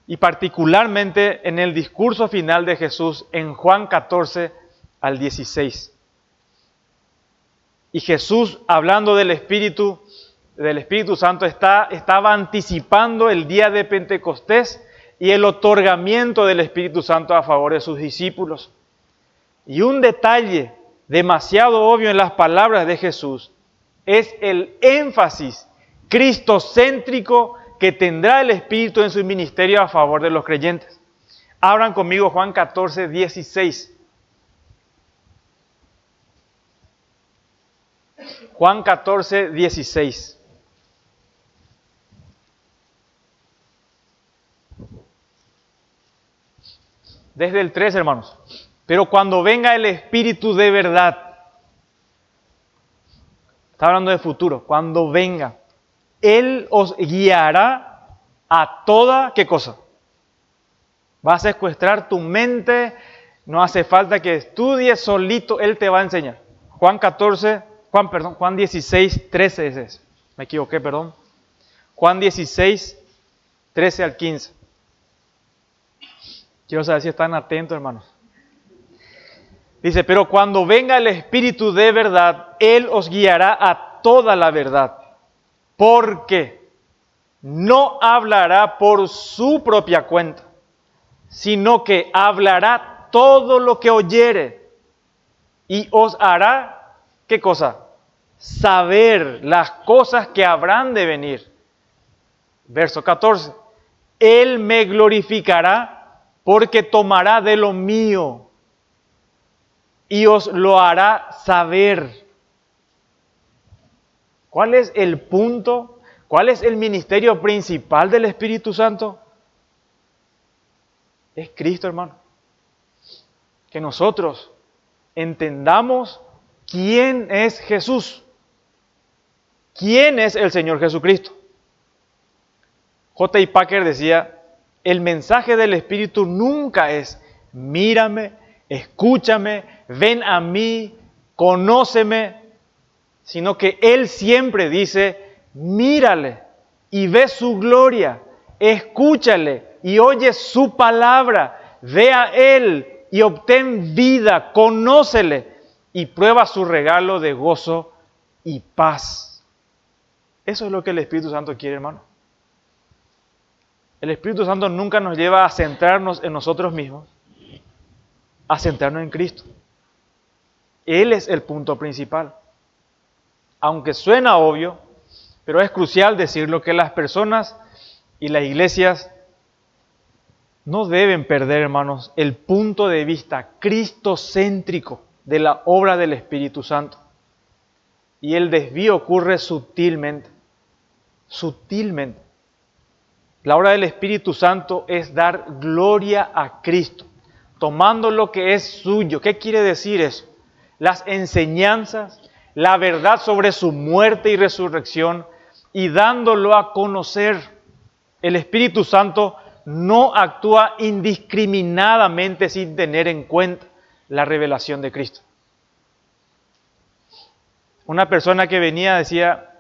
y particularmente en el discurso final de Jesús en Juan 14 al 16. Y Jesús, hablando del Espíritu Santo, estaba anticipando el día de Pentecostés y el otorgamiento del Espíritu Santo a favor de sus discípulos. Y un detalle demasiado obvio en las palabras de Jesús es el énfasis cristocéntrico que tendrá el Espíritu en su ministerio a favor de los creyentes. Abran conmigo Juan 14, 16. Juan 14, 16. Desde el 3, hermanos. Pero cuando venga el Espíritu de verdad, está hablando de futuro, cuando venga, Él os guiará a toda, ¿qué cosa? Va a secuestrar tu mente, no hace falta que estudies, solito Él te va a enseñar. Juan 16, 13 es ese. Me equivoqué, perdón. Juan 16, 13 al 15. Quiero saber si están atentos, hermanos. Dice, pero cuando venga el Espíritu de verdad, Él os guiará a toda la verdad. Porque no hablará por su propia cuenta, sino que hablará todo lo que oyere y os hará, ¿qué cosa? Saber las cosas que habrán de venir. Verso 14. Él me glorificará porque tomará de lo mío y os lo hará saber. ¿Cuál es el punto? ¿Cuál es el ministerio principal del Espíritu Santo? Es Cristo, hermano. Que nosotros entendamos quién es Jesús. ¿Quién es el Señor Jesucristo? J.I. Packer decía, el mensaje del Espíritu nunca es mírame, escúchame, ven a mí, conóceme, sino que Él siempre dice, mírale y ve su gloria, escúchale y oye su palabra, ve a Él y obtén vida, conócele y prueba su regalo de gozo y paz. Eso es lo que el Espíritu Santo quiere, hermano. El Espíritu Santo nunca nos lleva a centrarnos en nosotros mismos, a centrarnos en Cristo. Él es el punto principal. Aunque suena obvio, pero es crucial decirlo que las personas y las iglesias no deben perder, hermanos, el punto de vista cristocéntrico de la obra del Espíritu Santo. Y el desvío ocurre sutilmente. Sutilmente. La obra del Espíritu Santo es dar gloria a Cristo, tomando lo que es suyo. ¿Qué quiere decir eso? Las enseñanzas, la verdad sobre su muerte y resurrección, y dándolo a conocer. El Espíritu Santo no actúa indiscriminadamente sin tener en cuenta la revelación de Cristo. Una persona que venía decía,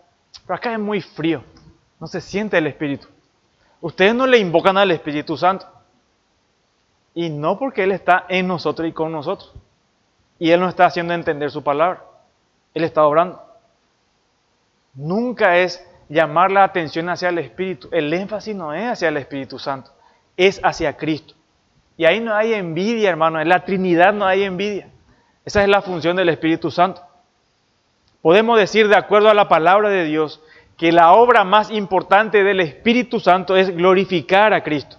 pero acá es muy frío, no se siente el Espíritu. Ustedes no le invocan al Espíritu Santo. Y no porque Él está en nosotros y con nosotros. Y Él nos está haciendo entender su palabra. Él está obrando. Nunca es llamar la atención hacia el Espíritu. El énfasis no es hacia el Espíritu Santo. Es hacia Cristo. Y ahí no hay envidia, hermano. En la Trinidad no hay envidia. Esa es la función del Espíritu Santo. Podemos decir, de acuerdo a la palabra de Dios, que la obra más importante del Espíritu Santo es glorificar a Cristo.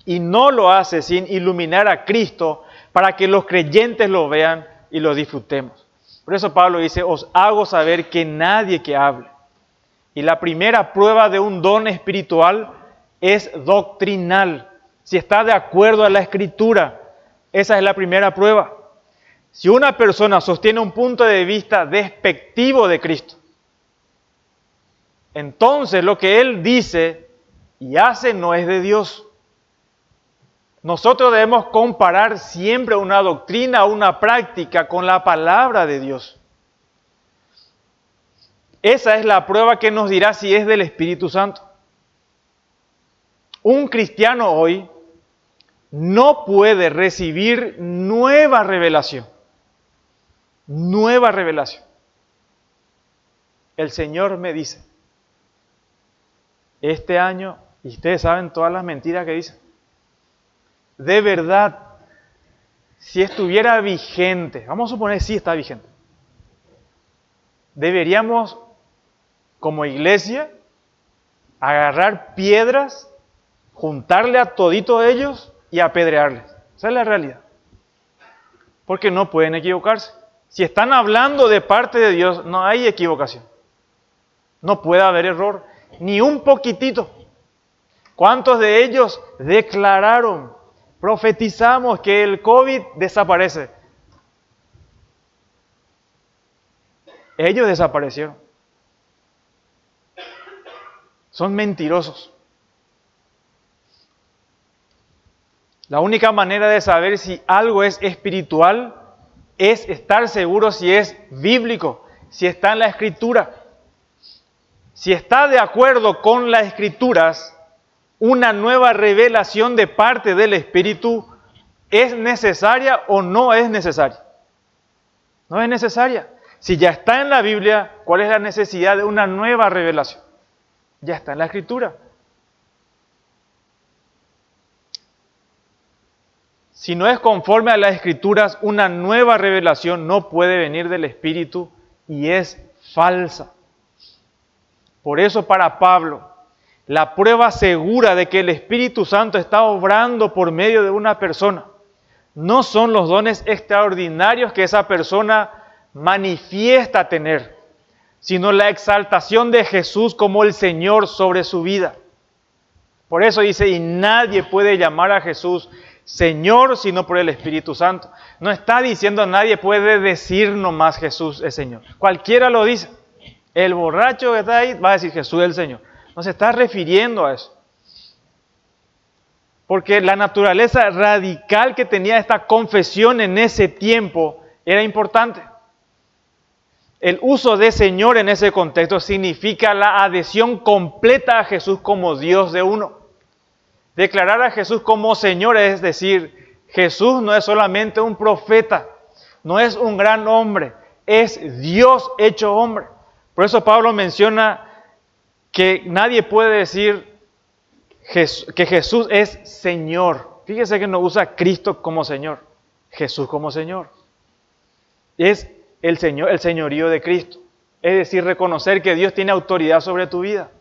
Y no lo hace sin iluminar a Cristo para que los creyentes lo vean y lo disfrutemos. Por eso Pablo dice, os hago saber que nadie que hable. Y la primera prueba de un don espiritual es doctrinal. Si está de acuerdo a la Escritura, esa es la primera prueba. Si una persona sostiene un punto de vista despectivo de Cristo, entonces lo que él dice y hace no es de Dios. Nosotros debemos comparar siempre una doctrina o una práctica con la palabra de Dios. Esa es la prueba que nos dirá si es del Espíritu Santo. Un cristiano hoy no puede recibir nueva revelación. Nueva revelación. el Señor me dice, este año, y ustedes saben todas las mentiras que dicen, de verdad, si estuviera vigente, vamos a suponer que sí está vigente, deberíamos, como iglesia, agarrar piedras, juntarle a todito ellos y apedrearles. Esa es la realidad. Porque no pueden equivocarse. Si están hablando de parte de Dios, no hay equivocación. No puede haber error, ni un poquitito. ¿Cuántos de ellos declararon, profetizamos que el COVID desaparece? Ellos desaparecieron. Son mentirosos. La única manera de saber si algo es espiritual es estar seguro si es bíblico, si está en la Escritura. Si está de acuerdo con las Escrituras, una nueva revelación de parte del Espíritu, ¿es necesaria o no es necesaria? No es necesaria. Si ya está en la Biblia, ¿cuál es la necesidad de una nueva revelación? Ya está en la Escritura. Si no es conforme a las Escrituras, una nueva revelación no puede venir del Espíritu y es falsa. Por eso para Pablo, la prueba segura de que el Espíritu Santo está obrando por medio de una persona no son los dones extraordinarios que esa persona manifiesta tener, sino la exaltación de Jesús como el Señor sobre su vida. Por eso dice, y nadie puede llamar a Jesús Señor sino por el Espíritu Santo. No está diciendo nadie puede decir nomás Jesús es Señor. Cualquiera lo dice. El borracho que está ahí va a decir Jesús es el Señor. No se está refiriendo a eso. Porque la naturaleza radical que tenía esta confesión en ese tiempo era importante. El uso de Señor en ese contexto significa la adhesión completa a Jesús como Dios de uno. Declarar a Jesús como Señor es decir, Jesús no es solamente un profeta, no es un gran hombre, es Dios hecho hombre. Por eso Pablo menciona que nadie puede decir que Jesús es Señor. Fíjese que no usa Cristo como Señor, Jesús como Señor. Es el señorío de Cristo. Es decir, reconocer que Dios tiene autoridad sobre tu vida.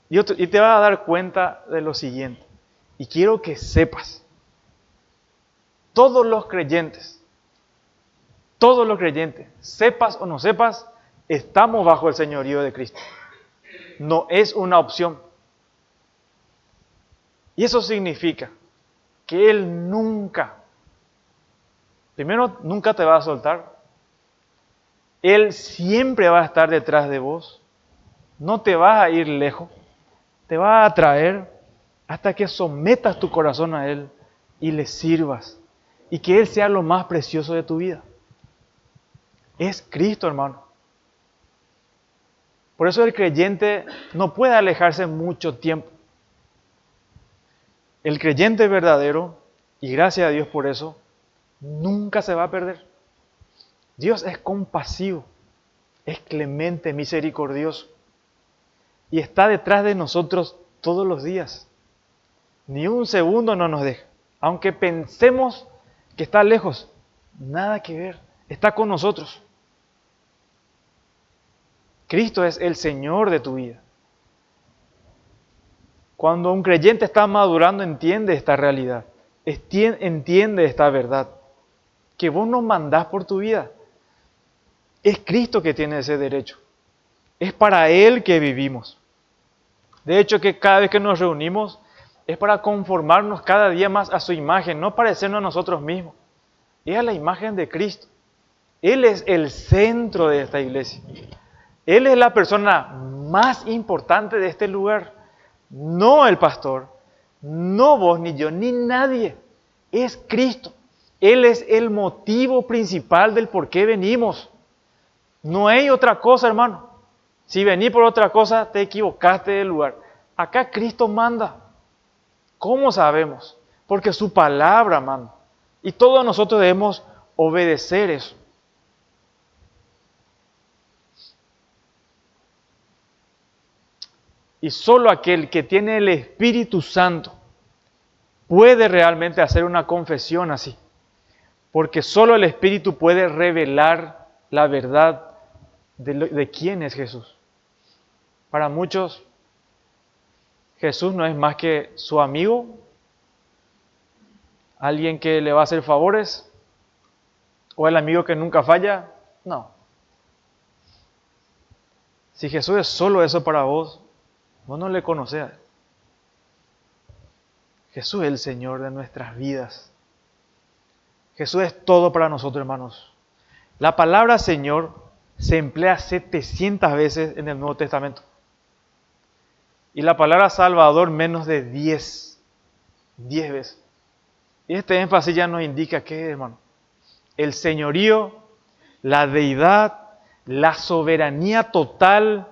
Y te vas a dar cuenta de lo siguiente. Y quiero que sepas, todos los creyentes, sepas o no sepas, estamos bajo el señorío de Cristo. No es una opción. Y eso significa que Él nunca te va a soltar. Él siempre va a estar detrás de vos. No te vas a ir lejos. Te va a atraer hasta que sometas tu corazón a Él y le sirvas. Y que Él sea lo más precioso de tu vida. Es Cristo, hermano. Por eso el creyente no puede alejarse mucho tiempo. El creyente verdadero, y gracias a Dios por eso, nunca se va a perder. Dios es compasivo, es clemente, misericordioso. Y está detrás de nosotros todos los días. Ni un segundo no nos deja. Aunque pensemos que está lejos, nada que ver. Está con nosotros. Cristo es el Señor de tu vida. Cuando un creyente está madurando, entiende esta realidad. Entiende esta verdad. Que vos no mandás por tu vida. Es Cristo que tiene ese derecho. Es para Él que vivimos. De hecho, que cada vez que nos reunimos es para conformarnos cada día más a su imagen, no parecernos a nosotros mismos. Es a la imagen de Cristo. Él es el centro de esta iglesia. Él es la persona más importante de este lugar. No el pastor, no vos, ni yo, ni nadie. Es Cristo. Él es el motivo principal del por qué venimos. No hay otra cosa, hermano. Si venís por otra cosa, te equivocaste del lugar. Acá Cristo manda. ¿Cómo sabemos? Porque su palabra manda. Y todos nosotros debemos obedecer eso. Y solo aquel que tiene el Espíritu Santo puede realmente hacer una confesión así. Porque solo el Espíritu puede revelar la verdad de quién es Jesús. Para muchos, Jesús no es más que su amigo, alguien que le va a hacer favores, o el amigo que nunca falla. No. Si Jesús es solo eso para vos, vos no le conocés. Jesús es el Señor de nuestras vidas. Jesús es todo para nosotros, hermanos. La palabra Señor se emplea 700 veces en el Nuevo Testamento. Y la palabra Salvador menos de 10 veces. Y este énfasis ya nos indica qué, hermano. El señorío, la deidad, la soberanía total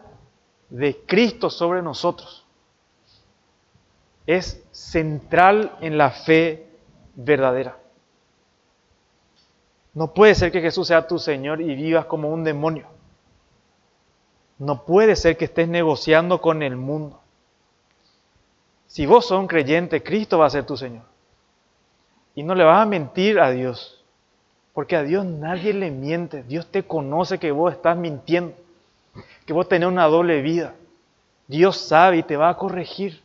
de Cristo sobre nosotros es central en la fe verdadera. No puede ser que Jesús sea tu Señor y vivas como un demonio. No puede ser que estés negociando con el mundo. Si vos sos un creyente, Cristo va a ser tu Señor. Y no le vas a mentir a Dios. Porque a Dios nadie le miente. Dios te conoce que vos estás mintiendo. Que vos tenés una doble vida. Dios sabe y te va a corregir.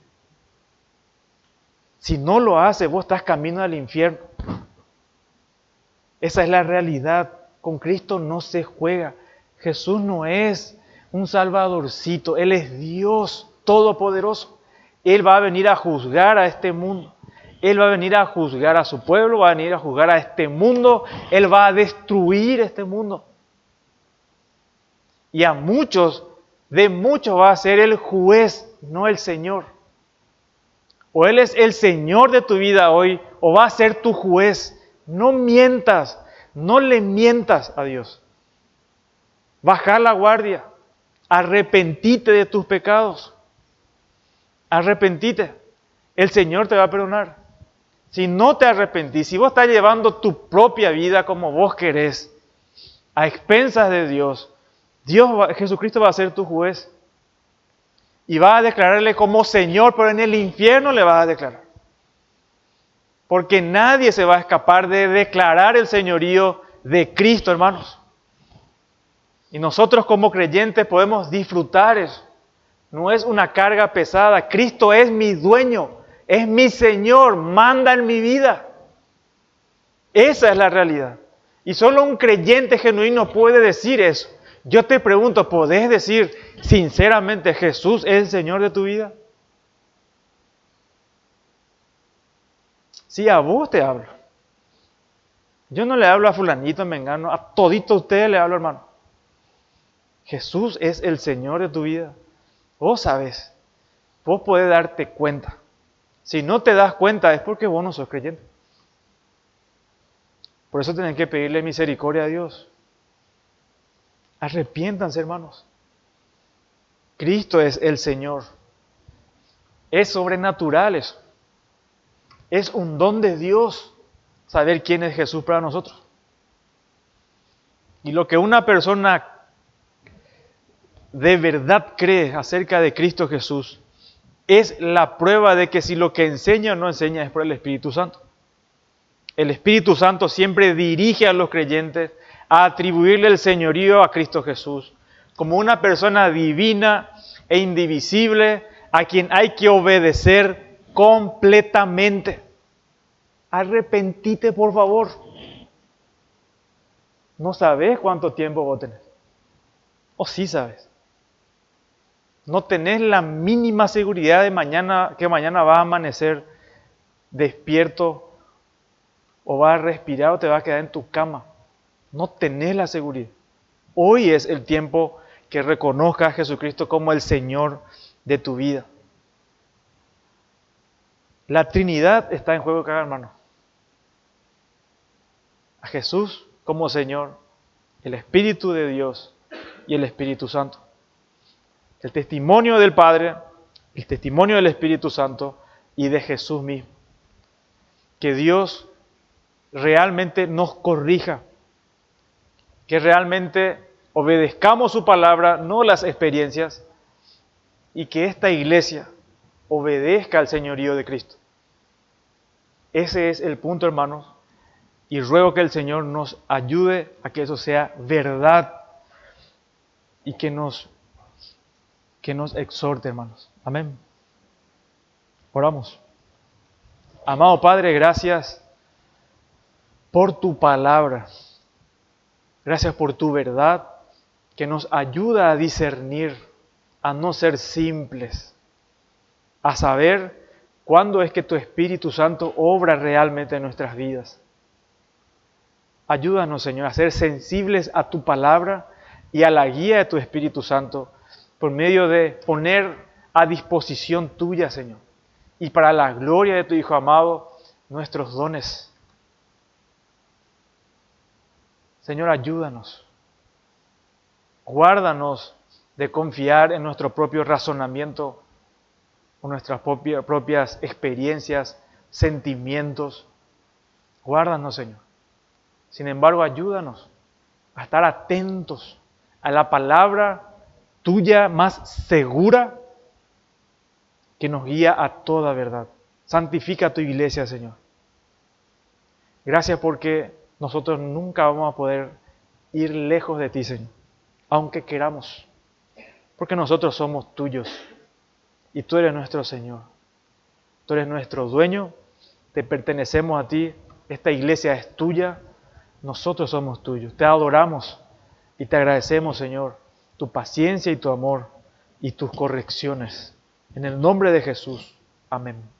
Si no lo hace, vos estás camino al infierno. Esa es la realidad. Con Cristo no se juega. Jesús no es un salvadorcito. Él es Dios todopoderoso. Él va a venir a juzgar a este mundo. Él va a venir a juzgar a su pueblo, va a venir a juzgar a este mundo. Él va a destruir este mundo. Y a muchos, de muchos va a ser el juez, no el Señor. O Él es el Señor de tu vida hoy, o va a ser tu juez. No mientas, no le mientas a Dios. Baja la guardia, arrepentite de tus pecados. Arrepentite, el Señor te va a perdonar. Si no te arrepentís, si vos estás llevando tu propia vida como vos querés, a expensas de Dios, Jesucristo va a ser tu juez. Y va a declararle como Señor, pero en el infierno le vas a declarar. Porque nadie se va a escapar de declarar el señorío de Cristo, hermanos. Y nosotros como creyentes podemos disfrutar eso. No es una carga pesada. Cristo es mi dueño, es mi Señor, manda en mi vida. Esa es la realidad. Y solo un creyente genuino puede decir eso. Yo te pregunto, ¿podés decir sinceramente Jesús es el Señor de tu vida? Sí, a vos te hablo. Yo no le hablo a fulanito, mengano, a todito ustedes le hablo, hermano. Jesús es el Señor de tu vida. Vos sabés, vos podés darte cuenta. Si no te das cuenta es porque vos no sos creyente. Por eso tenés que pedirle misericordia a Dios. Arrepiéntanse, hermanos. Cristo es el Señor. Es sobrenatural eso. Es un don de Dios saber quién es Jesús para nosotros. Y lo que una persona de verdad cree acerca de Cristo Jesús es la prueba de que si lo que enseña o no enseña es por el Espíritu Santo. El Espíritu Santo siempre dirige a los creyentes a atribuirle el señorío a Cristo Jesús como una persona divina e indivisible a quien hay que obedecer completamente. Arrepentite, por favor. No sabes cuánto tiempo vos tenés. O sí sabes. No tenés la mínima seguridad de que mañana vas a amanecer despierto o vas a respirar o te vas a quedar en tu cama. No tenés la seguridad. Hoy es el tiempo que reconozcas a Jesucristo como el Señor de tu vida. La Trinidad está en juego acá, hermano. A Jesús como Señor, el Espíritu de Dios y el Espíritu Santo. El testimonio del Padre, el testimonio del Espíritu Santo y de Jesús mismo. Que Dios realmente nos corrija, que realmente obedezcamos su palabra, no las experiencias, y que esta iglesia obedezca al señorío de Cristo. Ese es el punto, hermanos, y ruego que el Señor nos ayude a que eso sea verdad y que nos exhorte, hermanos. Amén. Oramos. Amado Padre, gracias por tu palabra. Gracias por tu verdad que nos ayuda a discernir, a no ser simples, a saber cuándo es que tu Espíritu Santo obra realmente en nuestras vidas. Ayúdanos, Señor, a ser sensibles a tu palabra y a la guía de tu Espíritu Santo por medio de poner a disposición tuya, Señor, y para la gloria de tu Hijo amado, nuestros dones. Señor, ayúdanos. Guárdanos de confiar en nuestro propio razonamiento o nuestras propias experiencias, sentimientos. Guárdanos, Señor. Sin embargo, ayúdanos a estar atentos a la palabra tuya más segura que nos guía a toda verdad. Santifica tu iglesia, Señor. Gracias porque nosotros nunca vamos a poder ir lejos de ti, Señor, aunque queramos, porque nosotros somos tuyos y tú eres nuestro Señor. Tú eres nuestro dueño, te pertenecemos a ti, esta iglesia es tuya, nosotros somos tuyos. Te adoramos y te agradecemos, Señor, tu paciencia y tu amor y tus correcciones. En el nombre de Jesús. Amén.